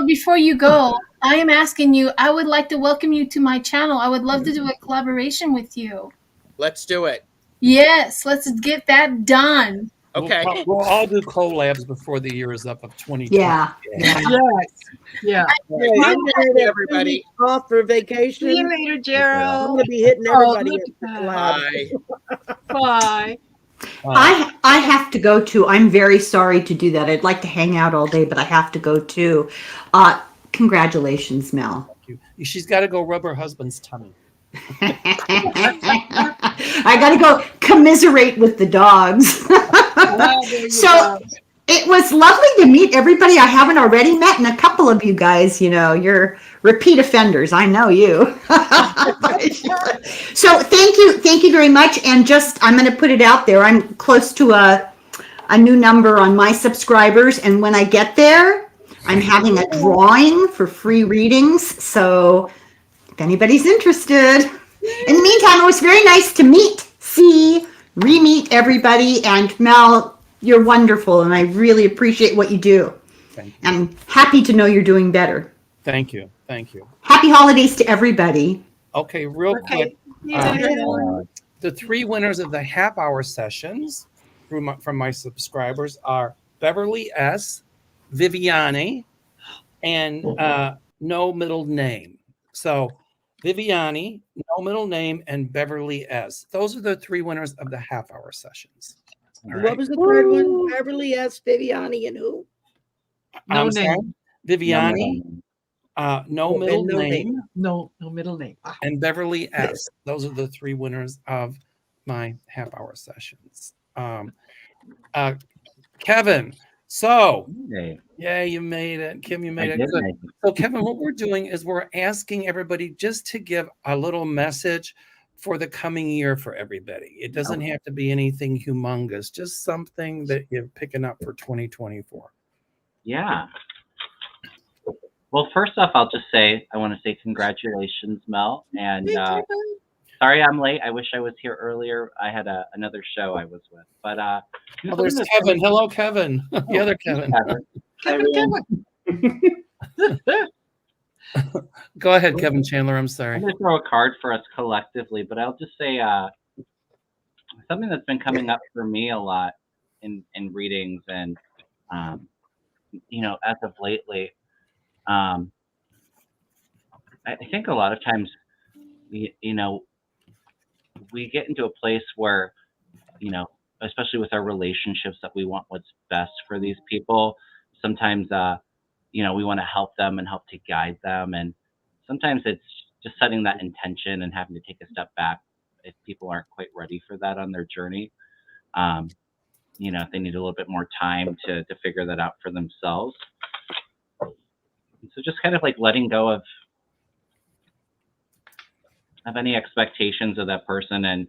before you go, I am asking you, I would like to welcome you to my channel. I would love to do a collaboration with you. Let's do it. Yes, let's get that done. Okay. We'll all do collabs before the year is up of 2020. Yeah. Yes. Yeah. I'm everybody. Off for vacation. See you later, Gerald. I'm going to be hitting everybody. look at at the that. lab. Bye. I have to go too. I'm very sorry to do that. I'd like to hang out all day, but I have to go too. Congratulations, Mel. Thank you. She's got to go rub her husband's tummy. I got to go commiserate with the dogs. So it was lovely to meet everybody I haven't already met, and a couple of you guys, you're repeat offenders. I know you. So thank you very much. And I'm going to put it out there. I'm close to a new number on my subscribers, and when I get there, I'm having a drawing for free readings. So if anybody's interested. In the meantime, it was very nice to re-meet everybody. And Mel, you're wonderful, and I really appreciate what you do. Thank you. I'm happy to know you're doing better. Thank you. Thank you. Happy holidays to everybody. Okay, real quick. The 3 winners of the half-hour sessions from my subscribers are Beverly S., Viviani, and no middle name. So Viviani, no middle name, and Beverly S. Those are the 3 winners of the half-hour sessions. All What right. was the third one? Beverly S., Viviani, and who? No name. Viviani, No middle no name, No middle name. Ah, and Beverly S. Those are the 3 winners of my half-hour sessions. Kevin, so Hey, yeah, you made it. Kim, you I made it. did Good. make it. So, Kevin, what we're doing is we're asking everybody just to give a little message for the coming year for everybody. It doesn't have to be anything humongous, just something that you're picking up for 2024. Yeah. Well, first off, I'll just say I want to say congratulations, Mel. And sorry I'm late. I wish I was here earlier. I had another show I was with. But Oh, there's Kevin. Hello, Kevin. The other Kevin. Kevin. Go ahead, Kevin Chandler. I'm sorry. I'm going to throw a card for us collectively, but I'll just say something that's been coming up for me a lot in readings and, as of lately. I think a lot of times, we get into a place where, especially with our relationships, that we want what's best for these people. Sometimes, we want to help them and help to guide them. And sometimes it's just setting that intention and having to take a step back if people aren't quite ready for that on their journey. If they need a little bit more time to figure that out for themselves. And so just kind of like letting go of any expectations of that person and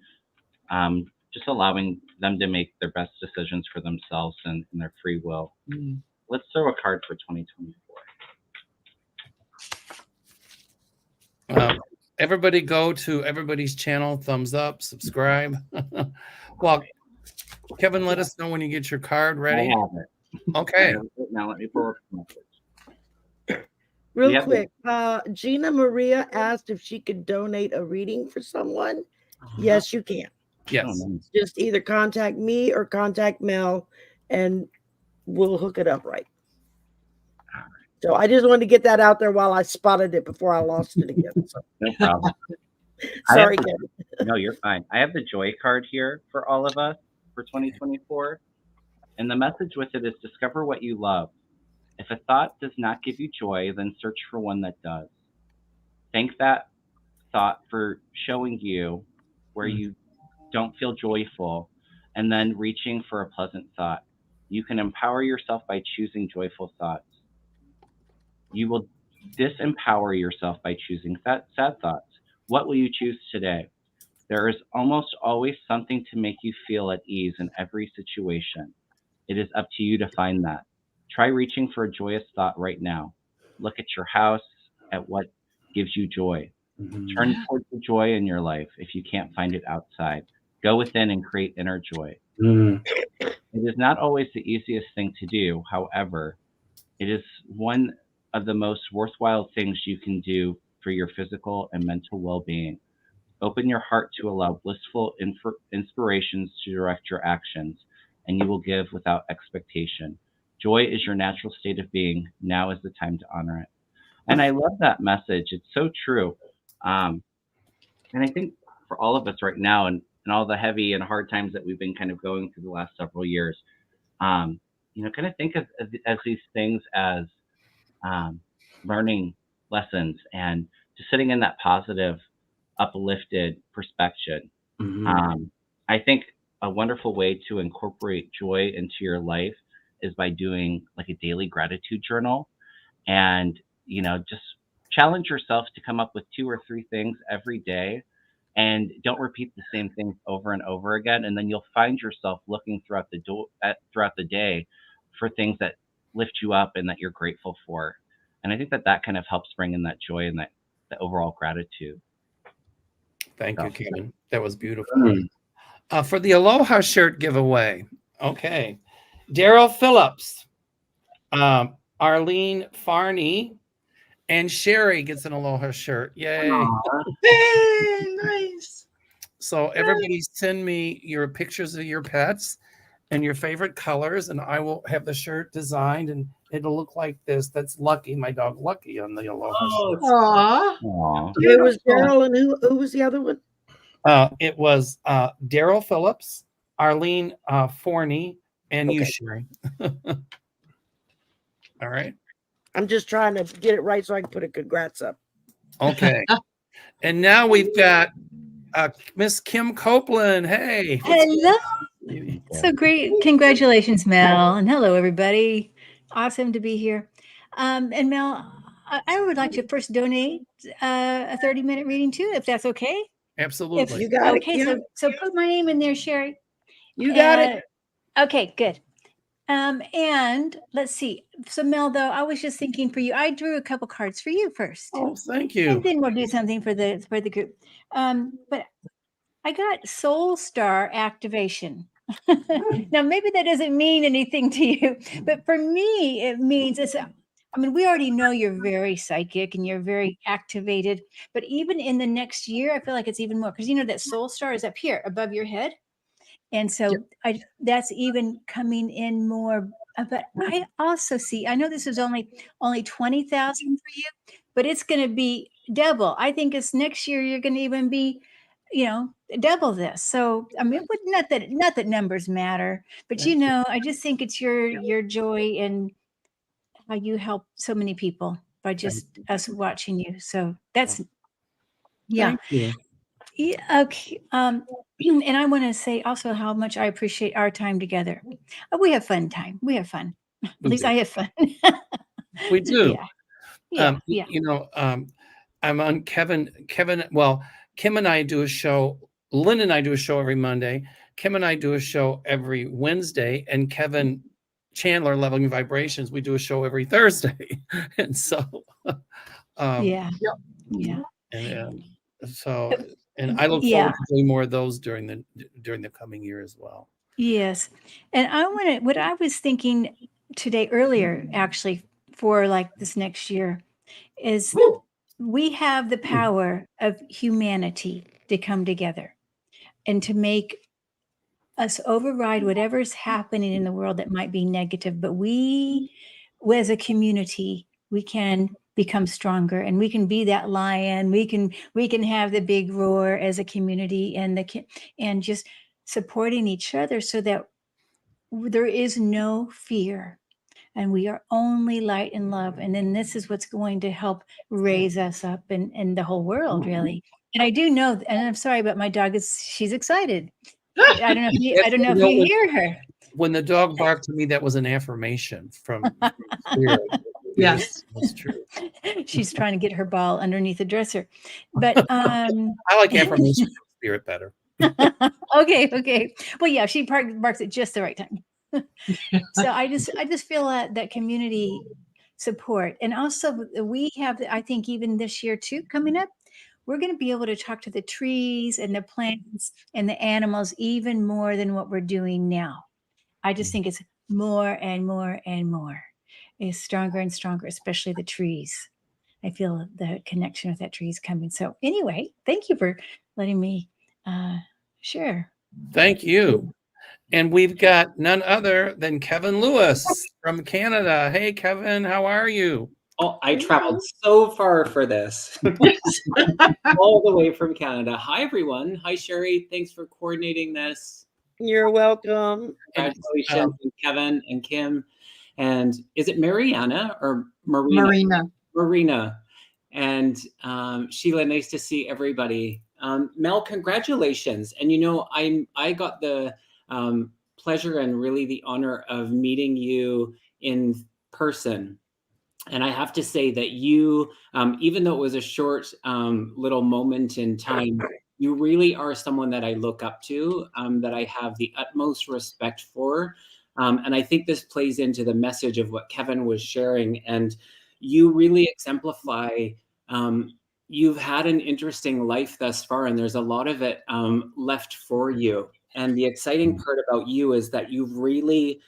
just allowing them to make their best decisions for themselves and their free will. Let's throw a card for 2024. Everybody go to everybody's channel, thumbs up, subscribe. Well, Kevin, let us know when you get your card ready. I have it. Okay. Now let me pull up the message. Real quick, Gina Maria asked if she could donate a reading for someone. Yes, you can. Yes. Just either contact me or contact Mel, and we'll hook it up right. So I just wanted to get that out there while I spotted it before I lost it again. So. No problem. Sorry, Kevin. No, you're fine. I have the joy card here for all of us for 2024. And the message with it is discover what you love. If a thought does not give you joy, then search for one that does. Thank that thought for showing you where you don't feel joyful, and then reaching for a pleasant thought. You can empower yourself by choosing joyful thoughts. You will disempower yourself by choosing sad thoughts. What will you choose today? There is almost always something to make you feel at ease in every situation. It is up to you to find that. Try reaching for a joyous thought right now. Look at your house, at what gives you joy. Turn towards the joy in your life if you can't find it outside. Go within and create inner joy. It is not always the easiest thing to do. However, it is one of the most worthwhile things you can do for your physical and mental well-being. Open your heart to allow blissful inspirations to direct your actions, and you will give without expectation. Joy is your natural state of being. Now is the time to honor it. And I love that message. It's so true. And I think for all of us right now, and all the heavy and hard times that we've been kind of going through the last several years, kind of think of as these things as learning lessons and just sitting in that positive, uplifted perspective. I think a wonderful way to incorporate joy into your life is by doing like a daily gratitude journal, and just challenge yourself to come up with 2 or 3 things every day, and don't repeat the same things over and over again. And then you'll find yourself looking throughout the day for things that lift you up and that you're grateful for. And I think that kind of helps bring in that joy and that the overall gratitude. Thank you, Kevin. That was beautiful. For the Aloha shirt giveaway, okay, Daryl Phillips, Arlene Farney, and Sherry gets an Aloha shirt. Yay! Hey, nice. So everybody send me your pictures of your pets and your favorite colors, and I will have the shirt designed, and it'll look like this. That's Lucky, my dog Lucky, on the Aloha shirt. Aww. It was Daryl, and who was the other one? It was Daryl Phillips, Arlene Forney, and you, Sherry. All right. I'm just trying to get it right so I can put a congrats up. Okay. And now we've got Miss Kim Copeland. Hey. Hello. So great. Congratulations, Mel. And hello, everybody. Awesome to be here. And Mel, I would like to first donate a 30-minute reading too, if that's okay. Absolutely. You got Okay, it, Kim. so put my name in there, Sherry. You got it. Okay, good. And let's see. So Mel, though, I was just thinking for you, I drew a couple cards for you first. Oh, thank you. And then we'll do something for the group. But I got Soul Star activation. Now, maybe that doesn't mean anything to you, but for me, it means we already know you're very psychic and you're very activated, but even in the next year, I feel like it's even more because that Soul Star is up here above your head. And so that's even coming in more. But I also see, I know this is only 20,000 for you, but it's going to be double. I think it's next year you're going to even be, double this. So not that numbers matter, but I just think it's your joy and how you help so many people by just us watching you. So that's Thank you. yeah, okay. And I want to say also how much I appreciate our time together. We have fun time. We have fun. At least I have fun. We do. Yeah. I'm on Kevin. Well, Kim and I do a show. Lynn and I do a show every Monday. Kim and I do a show every Wednesday. And Kevin Chandler, Leveling Vibrations, we do a show every Thursday. And so, yeah. And I look forward to doing more of those during the coming year as well. Yes. And what I was thinking today earlier, actually, for like this next year is we have the power of humanity to come together and to make us override whatever's happening in the world that might be negative. But we as a community, we can become stronger and we can be that lion. We can have the big roar as a community and just supporting each other so that there is no fear and we are only light and love. And then this is what's going to help raise us up in the whole world, really. And I do know, and I'm sorry, but my dog she's excited. I don't know if you hear her. When the dog barked to me, that was an affirmation from Spirit. Yes, that's true. She's trying to get her ball underneath the dresser, but I like affirmation from Spirit better. Okay. Well, yeah, she barks at just the right time. So I just feel that community support, and also we have, I think, even this year too coming up, we're going to be able to talk to the trees and the plants and the animals even more than what we're doing now. I just think it's more and more and more. It's stronger and stronger, especially the trees. I feel the connection with that tree is coming. So anyway, thank you for letting me share. Thank you. And we've got none other than Kevin Lewis from Canada. Hey, Kevin, how are you? Oh, I traveled so far for this. All the way from Canada. Hi, everyone. Hi, Sherry. Thanks for coordinating this. You're welcome. Congratulations, Kevin and Kim. And is it Mariana or Marina? Marina. And Sheila, nice to see everybody. Mel, congratulations. And I got the pleasure and really the honor of meeting you in person. And I have to say that you, even though it was a short little moment in time, you really are someone that I look up to, that I have the utmost respect for. And I think this plays into the message of what Kevin was sharing. And you really exemplify, you've had an interesting life thus far, and there's a lot of it left for you. And the exciting part about you is that you've really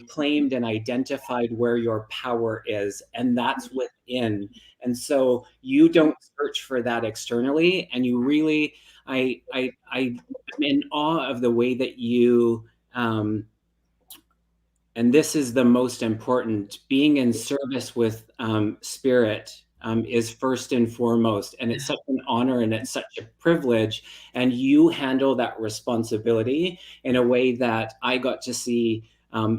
claimed and identified where your power is, and that's within. And so you don't search for that externally, and you really, I'm in awe of the way that you, and this is the most important, being in service with Spirit is first and foremost. And it's such an honor and it's such a privilege. And you handle that responsibility in a way that I got to see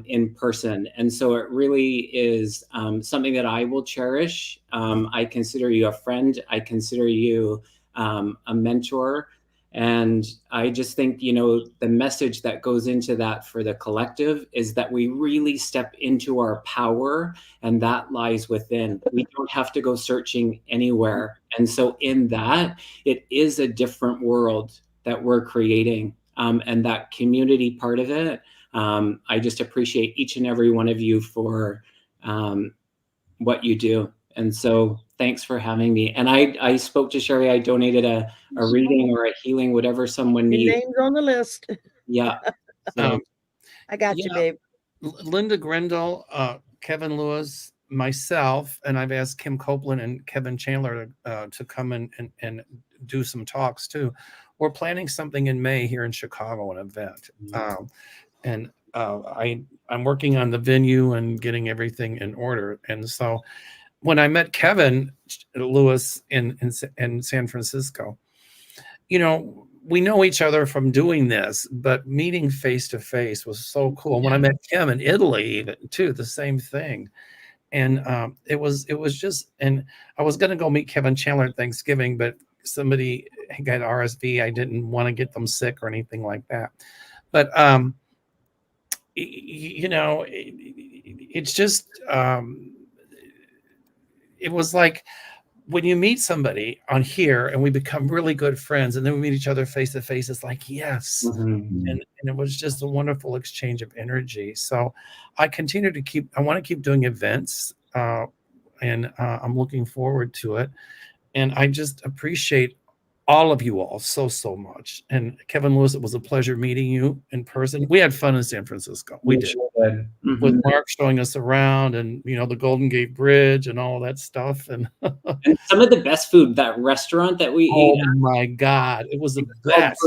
in person. And so it really is something that I will cherish. I consider you a friend. I consider you a mentor. And I just think, the message that goes into that for the collective is that we really step into our power, and that lies within. We don't have to go searching anywhere. And so in that, it is a different world that we're creating. And that community part of it, I just appreciate each and every one of you for what you do. And so thanks for having me. And I spoke to Sherry. I donated a reading or a healing, whatever someone Your needs. name's on the list. Yeah. So, I got you, babe. Linda Grindle, Kevin Lewis, myself, and I've asked Kim Copeland and Kevin Chandler to come and do some talks too. We're planning something in May here in Chicago, an event. And I'm working on the venue and getting everything in order. And so when I met Kevin Lewis in San Francisco, we know each other from doing this, but meeting face to face was so cool. When I met Kim in Italy too, the same thing. And it was just, and I was going to go meet Kevin Chandler at Thanksgiving, but somebody got RSV. I didn't want to get them sick or anything like that. But, it's just, it was like when you meet somebody on here and we become really good friends and then we meet each other face to face, it's like, yes. And it was just a wonderful exchange of energy. So I want to keep doing events and I'm looking forward to it. And I just appreciate all of you all so much. And Kevin Lewis, it was a pleasure meeting you in person. We had fun in San Francisco. We did. With Mark showing us around and, the Golden Gate Bridge and all that stuff. And some of the best food, that restaurant that we ate. Oh my God. It was the best.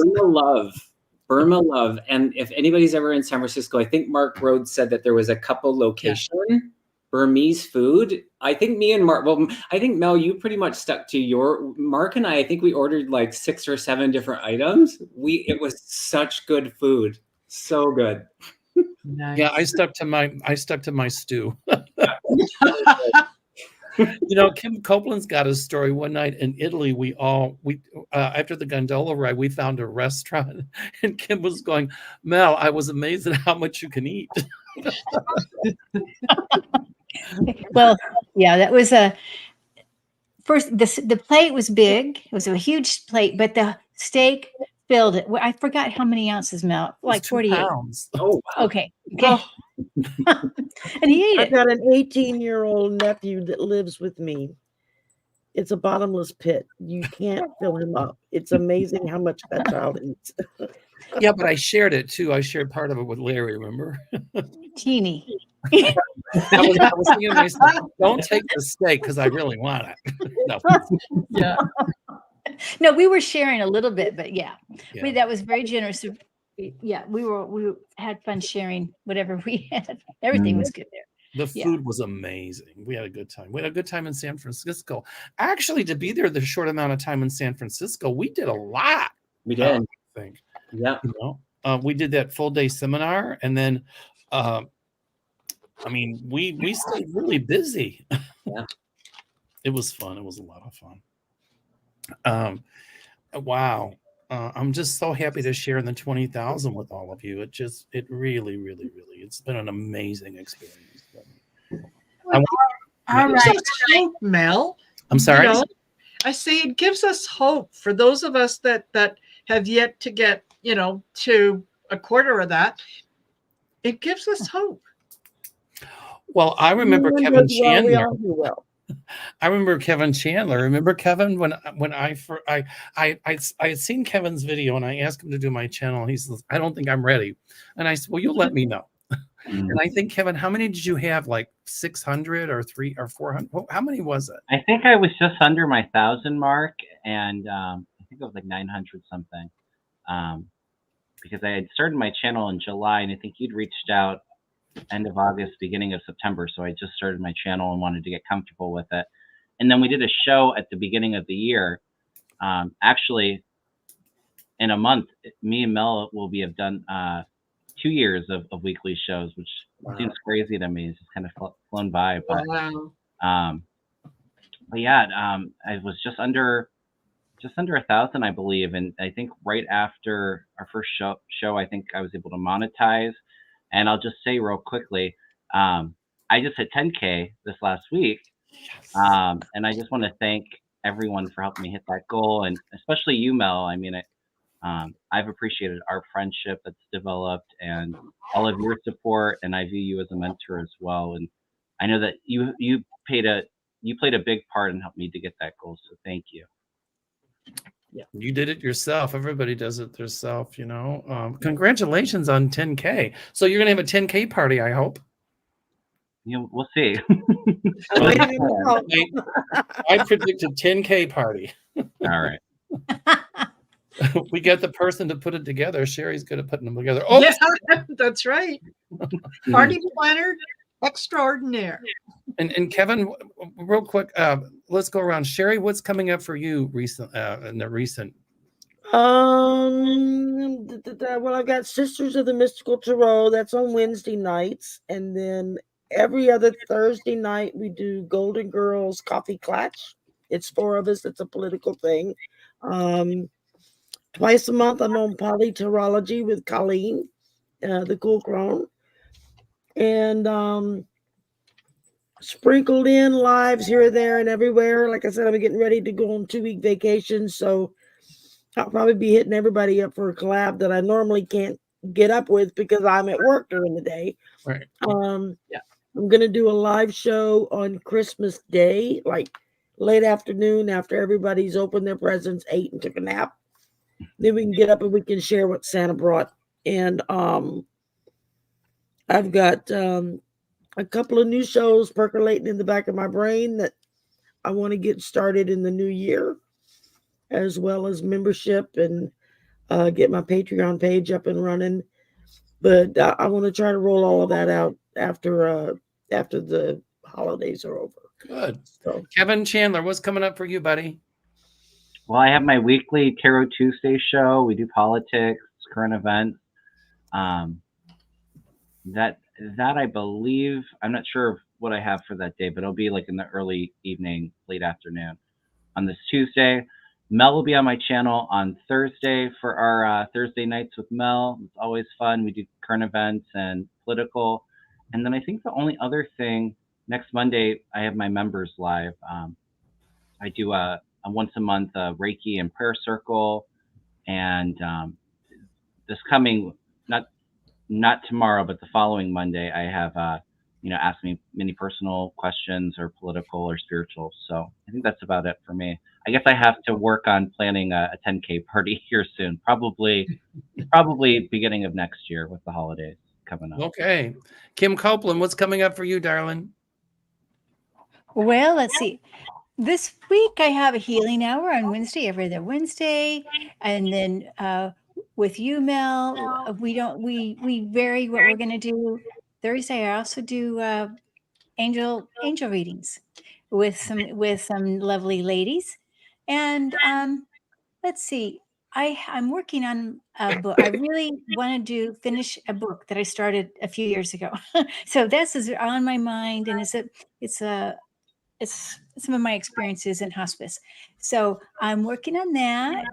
Burma Love. And if anybody's ever in San Francisco, I think Mark Rhodes said that there was a couple location Burmese food. I think me and Mark, I think Mel, you pretty much stuck to Mark and I think we ordered like 6 or 7 different items. It was such good food. So good. Nice. Yeah, I stuck to my stew. Kim Copeland's got a story. One night in Italy, we after the gondola ride, we found a restaurant and Kim was going, Mel, I was amazed at how much you can eat. Well, yeah, that was first, the plate was big. It was a huge plate, but the steak filled it. I forgot how many ounces, Mel. Like 48 pounds. Oh, wow. Okay. And he ate it. I've got an 18-year-old nephew that lives with me. It's a bottomless pit. You can't fill him up. It's amazing how much that child eats. Yeah, but I shared it too. I shared part of it with Larry, remember? Teeny. I was thinking to myself, don't take the steak because I really want it. No. Yeah. No, we were sharing a little bit, but that was very generous. Yeah, we had fun sharing whatever we had. Everything was good there. The food was amazing. We had a good time. We had a good time in San Francisco. Actually, to be there the short amount of time in San Francisco, we did a lot. We did. I think. Yeah. We did that full day seminar, and then, we stayed really busy. Yeah. It was fun. It was a lot of fun. Wow. I'm just so happy to share in the 20,000 with all of you. It really, really, really, it's been an amazing experience. All right, Mel. I'm sorry. I say it gives us hope for those of us that have yet to get, to a quarter of that. It gives us hope. Well, I remember Kevin Chandler. I remember Kevin Chandler. Remember Kevin when I had seen Kevin's video and I asked him to do my channel. He says, I don't think I'm ready. And I said, well, you'll let me know. And I think, Kevin, how many did you have? Like 600 or 300 or 400? How many was it? I think I was just under my 1,000 mark, and I think it was like 900 something. Because I had started my channel in July, and I think you'd reached out end of August, beginning of September. So I just started my channel and wanted to get comfortable with it. And then we did a show at the beginning of the year. Actually, in a month, me and Mel will have done 2 years of weekly shows, which seems crazy to me. It's just kind of flown by. But Wow. yeah, I was just under 1,000, I believe, and I think right after our first show, I think I was able to monetize. And I'll just say real quickly, I just hit 10K this last week, and I just want to thank everyone for helping me hit that goal, and especially you, Mel. I mean, I've appreciated our friendship that's developed and all of your support, and I view you as a mentor as well. And I know that you played a big part in helping me to get that goal. So thank you. Yeah, you did it yourself. Everybody does it themselves, Congratulations on 10K. So you're gonna have a 10K party, I hope. We'll see. I predicted 10K party. All right. We get the person to put it together. Sherry's good at putting them together. Oh, yeah, that's right. Party planner extraordinaire. And Kevin, real quick, let's go around. Sherry, what's coming up for you in the recent? Well, I've got Sisters of the Mystical Tarot. That's on Wednesday nights, and then every other Thursday night we do Golden Girls Coffee Clatch. It's 4 of us. It's a political thing. Twice a month I'm on Polytarology with Colleen, the Cool Crone, and sprinkled in lives here, there, and everywhere. Like I said, I'm getting ready to go on 2-week vacation, so I'll probably be hitting everybody up for a collab that I normally can't get up with because I'm at work during the day. Right. Yeah. I'm going to do a live show on Christmas Day, like late afternoon after everybody's opened their presents, ate, and took a nap. Then we can get up and we can share what Santa brought. And I've got a couple of new shows percolating in the back of my brain that I want to get started in the new year, as well as membership and get my Patreon page up and running. But I want to try to roll all of that out after the holidays are over. Good. So, Kevin Chandler, what's coming up for you, buddy? Well, I have my weekly Tarot Tuesday show. We do politics, current events. That I believe, I'm not sure of what I have for that day, but it'll be like in the early evening, late afternoon on this Tuesday. Mel will be on my channel on Thursday for our Thursday nights with Mel. It's always fun. We do current events and political. And then I think the only other thing, next Monday, I have my members live. I do a once a month Reiki and prayer circle. And this coming, not tomorrow, but the following Monday, I have, ask me many personal questions or political or spiritual. So I think that's about it for me. I guess I have to work on planning a 10K party here soon, probably beginning of next year with the holidays coming up. Okay. Kim Copeland, what's coming up for you, darling? Well, let's see. This week I have a healing hour on Wednesday, every other Wednesday. And then with you, Mel, we vary what we're going to do. Thursday, I also do angel readings with some lovely ladies. And let's see. I'm working on a book. I really want to finish a book that I started a few years ago. So this is on my mind, and it's some of my experiences in hospice. So I'm working on that,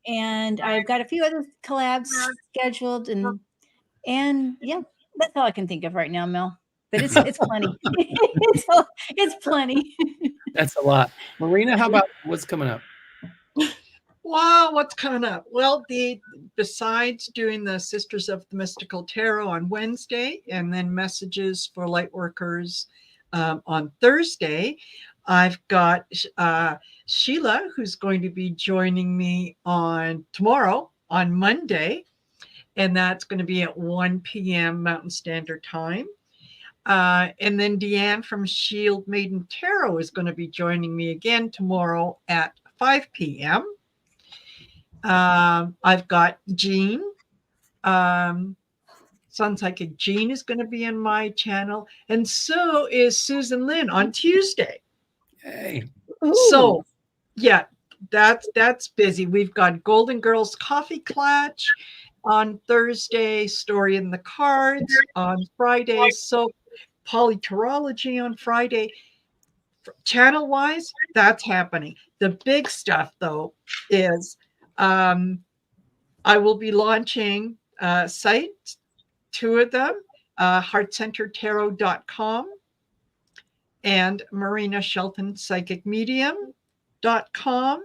and I've got a few other collabs scheduled, and yeah, that's all I can think of right now, Mel. But it's plenty. it's plenty. That's a lot. Marina, how about what's coming up? Wow, what's coming up? Well, besides doing the Sisters of the Mystical Tarot on Wednesday, and then messages for light workers on Thursday, I've got Sheila, who's going to be joining me tomorrow on Monday, and that's going to be at 1 p.m. Mountain Standard Time. And then Deanne from Shield Maiden Tarot is going to be joining me again tomorrow at 5 p.m. I've got Jean. Sun Psychic Jean is going to be on my channel, and so is Susan Lynn on Tuesday. Hey. So, yeah, that's busy. We've got Golden Girls Coffee Clatch, On Thursday, Story in the Cards. On Friday, so Polyterology on Friday. Channel wise, that's happening. The big stuff, though, is I will be launching sites, 2 of them, heartcenteredtarot.com and Marina Shelton psychicmedium.com.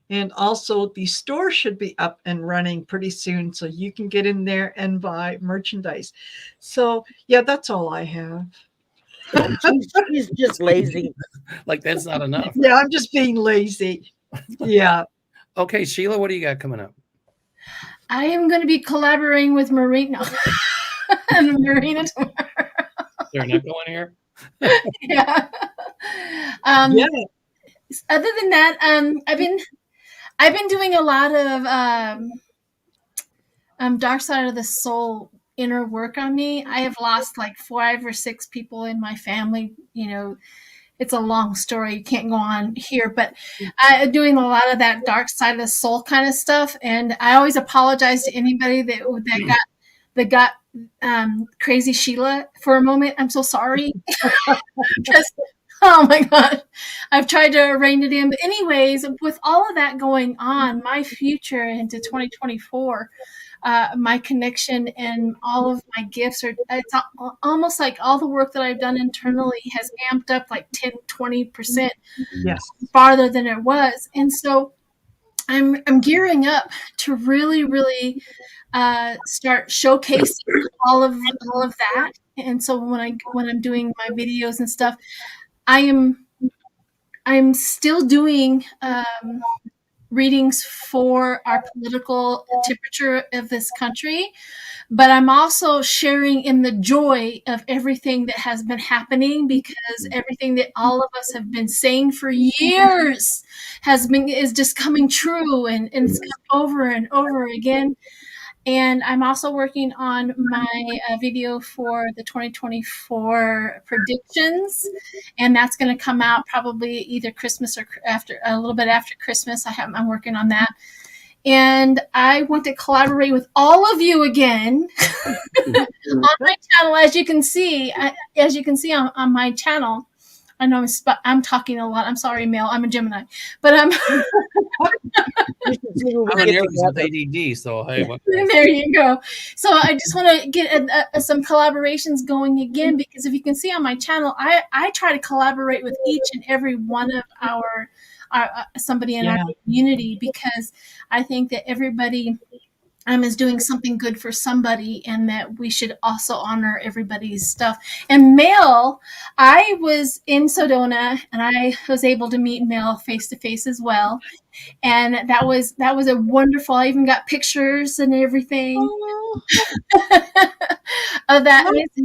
And also the store should be up and running pretty soon, so you can get in there and buy merchandise. So yeah, that's all I have. She's just lazy. Like that's not enough. Yeah, I'm just being lazy. Yeah. Okay, Sheila, what do you got coming up? I am going to be collaborating with Marina. Marina tomorrow. They're not going here. Yeah. Yeah. Other than that, I've been doing a lot of dark side of the soul inner work on me. I have lost like 5 or 6 people in my family. You know, it's a long story. You can't go on here, but I'm doing a lot of that dark side of the soul kind of stuff. And I always apologize to anybody that got crazy Sheila for a moment. I'm so sorry. Because, oh my God, I've tried to rein it in. But anyways, with all of that going on, my future into 2024, my connection and all of my gifts it's almost like all the work that I've done internally has amped up like 10-20% farther than it was. And so I'm gearing up to really start showcasing all of that. And so when I'm doing my videos and stuff, I'm still doing readings for our political temperature of this country, but I'm also sharing in the joy of everything that has been happening, because everything that all of us have been saying for years is just coming true, and it's come over and over again. And I'm also working on my video for the 2024 predictions, and that's going to come out probably either Christmas or a little bit after Christmas. I'm working on that, and I want to collaborate with all of you again on my channel. As you can see on my channel. I know I'm talking a lot. I'm sorry, Mel. I'm a Gemini, but I'm I'm a nervous with ADD, so hey, there you go. So I just want to get some collaborations going again, because if you can see on my channel, I try to collaborate with each and every one of our somebody in our community, because I think that everybody is doing something good for somebody, and that we should also honor everybody's stuff. And Mel, I was in Sedona, and I was able to meet Mel face to face as well, and that was a wonderful. I even got pictures and everything of that. And it's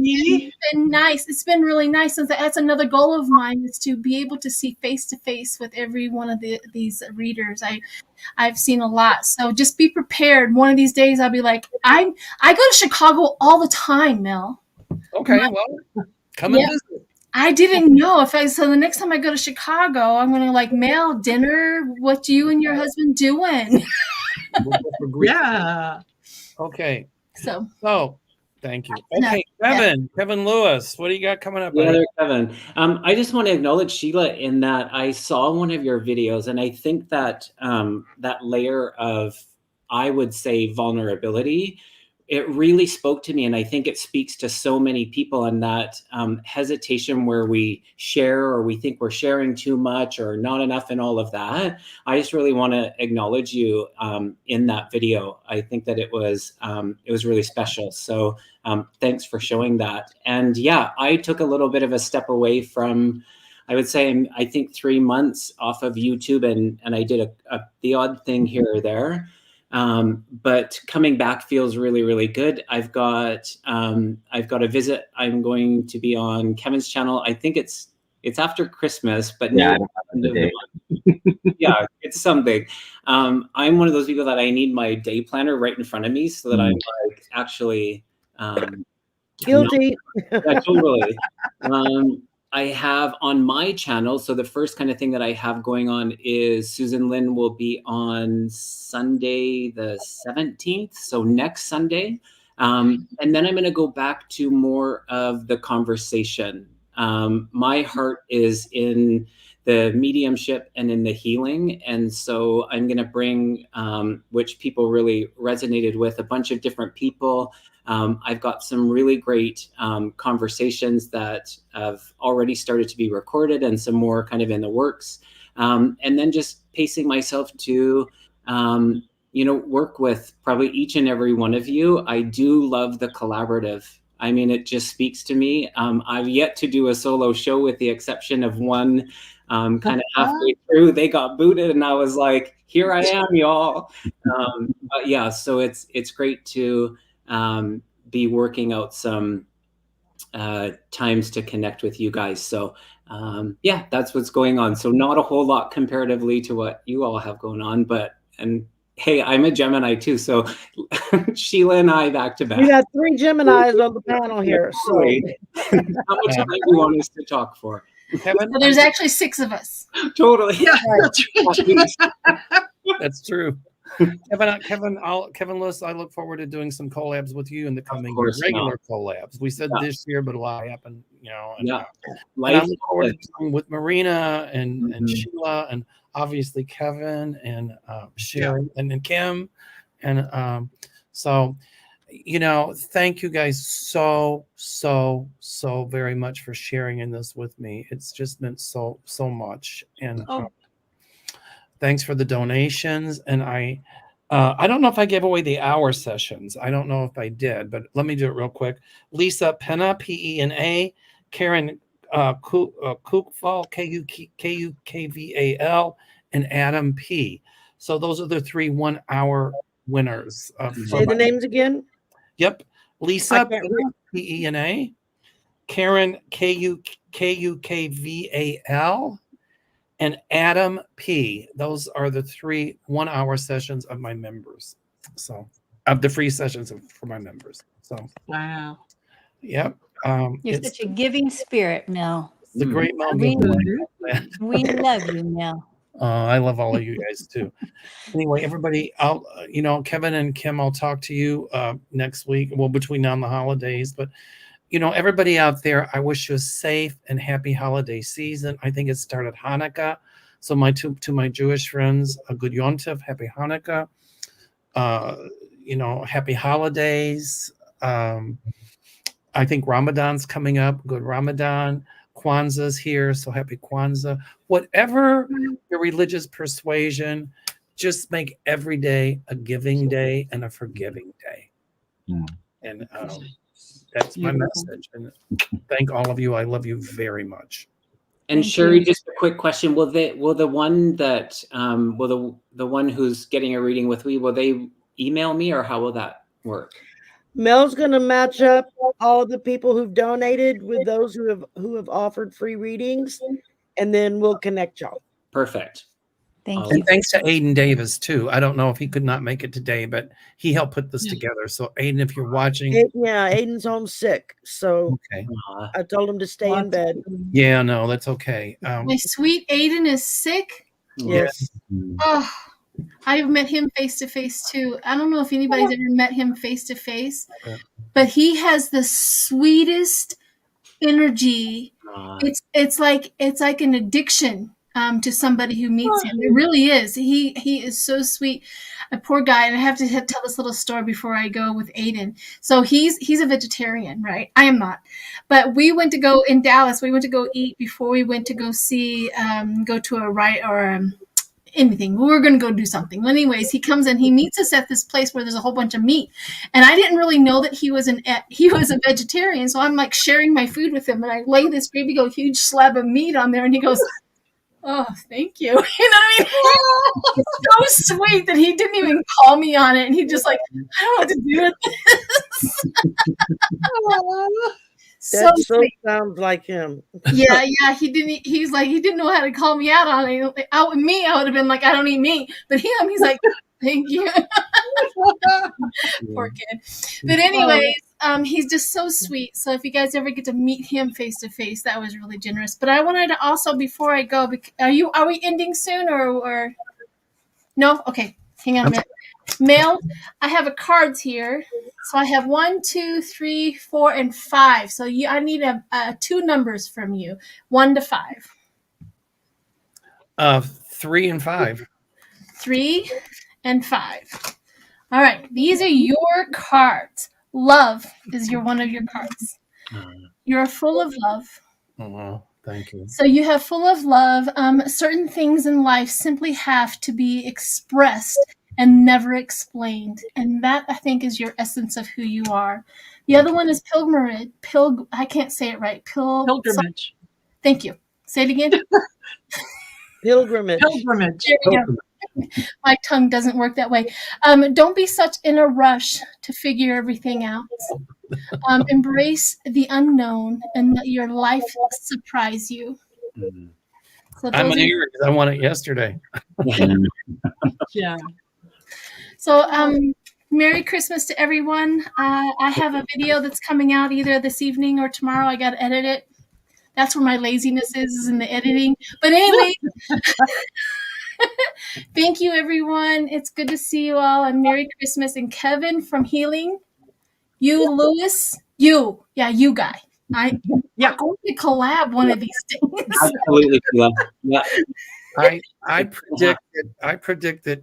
been nice. It's been really nice. And that's another goal of mine, is to be able to see face to face with every one of these readers. I've seen a lot, so just be prepared. One of these days, I'll be like, I go to Chicago all the time, Mel. Okay, well, come and visit. I didn't know so the next time I go to Chicago, I'm going to like, Mel, dinner. What you and your husband doing? Yeah. Okay. So thank you. Okay, Kevin Lewis, what do you got coming up? Yeah, Kevin. I just want to acknowledge Sheila in that I saw one of your videos, and I think that that layer of, I would say, vulnerability, it really spoke to me, and I think it speaks to so many people, and that hesitation where we share, or we think we're sharing too much or not enough, and all of that. I just really want to acknowledge you in that video. I think that it was really special. So thanks for showing that. And yeah, I took a little bit of a step away from, I would say, I think 3 months off of YouTube, and I did the odd thing here or there. But coming back feels really, really good. I've got a visit. I'm going to be on Kevin's channel. I think it's after Christmas, but yeah, yeah, it's something. I'm one of those people that I need my day planner right in front of me, so that I'm like actually guilty. Yeah, totally. I have on my channel, so the first kind of thing that I have going on is Susan Lynn will be on Sunday the 17th, so next Sunday. And then I'm going to go back to more of the conversation. My heart is in the mediumship and in the healing. And so I'm going to bring, which people really resonated with, a bunch of different people. I've got some really great conversations that have already started to be recorded and some more kind of in the works. And then just pacing myself to, work with probably each and every one of you. I do love the collaborative. I mean, it just speaks to me. I've yet to do a solo show with the exception of one kind of halfway through. They got booted and I was like, here I am, y'all. But yeah, so it's great to be working out some times to connect with you guys. So yeah, that's what's going on. So not a whole lot comparatively to what you all have going on, and hey, I'm a Gemini too. So Sheila and I back to back. We got 3 Geminis on the panel here. So how much time do you want us to talk for? Well, there's actually 6 of us. Totally. Yeah, that's right. That's true. Kevin Lewis, I look forward to doing some collabs with you in the coming year. Regular collabs. We said this year, but a lot happened, And, and I look forward to doing with Marina and Sheila and obviously Kevin and Sherry and then Kim. And so, thank you guys so very much for sharing in this with me. It's just meant so much. And thanks for the donations. And I don't know if I gave away the hour sessions. I don't know if I did, but let me do it real quick. Lisa Pena, Pena, Karen Kukval, Kukval, and Adam P. So those are the 3 1-hour winners. Say the names again. Yep. Lisa Pena, Karen Kukval, and Adam P. Those are the 3 1-hour sessions of my members. So of the free sessions for my members. So wow. Yep. You're such a giving spirit, Mel. The great Mel. We love you, Mel. I love all of you guys too. Anyway, everybody, I'll Kevin and Kim, I'll talk to you next week. Well, between now and the holidays, but everybody out there, I wish you a safe and happy holiday season. I think it started Hanukkah. So to my Jewish friends, a good Yontif, happy Hanukkah. Happy holidays. I think Ramadan's coming up. Good Ramadan. Kwanzaa's here, so happy Kwanzaa. Whatever your religious persuasion, just make every day a giving day and a forgiving day. And that's my message. And thank all of you. I love you very much. And Sherry, just a quick question: Will the one that the one who's getting a reading with me, will they email me, or how will that work? Mel's going to match up all the people who've donated with those who have offered free readings, and then we'll connect y'all. Perfect. Thank And you. thanks to Aiden Davis too. I don't know if he could not make it today, but he helped put this together. So Aiden, if you're watching, Aiden's homesick, so okay. I told him to stay in bed. Yeah, no, that's okay. My sweet Aiden is sick. Yes. Oh, I've met him face to face too. I don't know if anybody's ever met him face to face, but he has the sweetest energy. It's like an addiction to somebody who meets him. It really is. He is so sweet. A poor guy, and I have to tell this little story before I go with Aiden. So he's a vegetarian, right? I am not. But we went to go in Dallas. We went to go eat before we went to go see go to a anything. We were going to go do something. Well, anyways, he comes in, he meets us at this place where there's a whole bunch of meat. And I didn't really know that he was a vegetarian. So I'm like sharing my food with him, and I lay this great big old huge slab of meat on there, and he goes, "Oh, thank you." You know what I mean? It's so sweet that he didn't even call me on it. And he just like, I don't know what to do with this. That so sounds like him. Yeah. He didn't know how to call me out on it. Out with me, I would have been like, I don't eat meat. But he's like, thank you. Poor kid. But anyways, he's just so sweet. So if you guys ever get to meet him face to face, that was really generous. But I wanted to also, before I go, are we ending soon or no? Okay, hang on a minute. Mel, I have a cards here. So I have 1, 2, 3, 4, and 5. So I need two numbers from you, 1 to 5. 3 and 5. 3 and 5. All right, these are your cards. Love is one of your cards. You're full of love. Oh, wow. Thank you. So you have full of love. Certain things in life simply have to be expressed and never explained. And that, I think, is your essence of who you are. The other one is pilgrimage. I can't say it right. Pilgrimage. Thank you. Say it again. Pilgrimage. Pilgrimage. There we go. My tongue doesn't work that way. Don't be such in a rush to figure everything out. Embrace the unknown and let your life surprise you. So I'm an ear because I want it yesterday. Yeah. So Merry Christmas to everyone. I have a video that's coming out either this evening or tomorrow. I got to edit it. That's where my laziness is in the editing. But anyway, thank you, everyone. It's good to see you all. And Merry Christmas. And Kevin from Healing, you, Lewis, you guy. We're going to collab one of these days. Absolutely, Sheila. Yeah. I predict that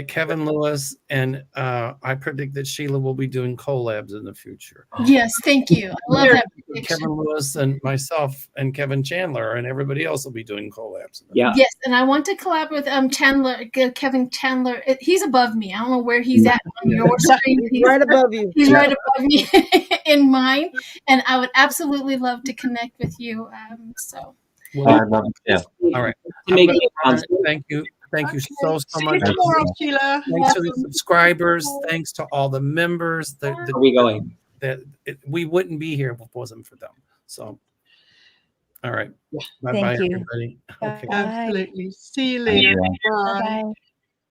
Kevin Lewis and I predict that Sheila will be doing collabs in the future. Yes, thank you. I love that prediction. Kevin Lewis and myself and Kevin Chandler and everybody else will be doing collabs. Yeah. Yes, and I want to collab with Kevin Chandler. He's above me. I don't know where he's at on your screen. He's right above you. He's right above me in mine, and I would absolutely love to connect with you. Well, I love it too. all right. Thank you. Thank you so See much. you tomorrow, Sheila. Thanks to the subscribers. Thanks to all the members. Are we going? We wouldn't be here if it wasn't for them. So, all right. Bye-bye, Thank you. everybody. Okay. Absolutely. See you later. Bye. Bye-bye.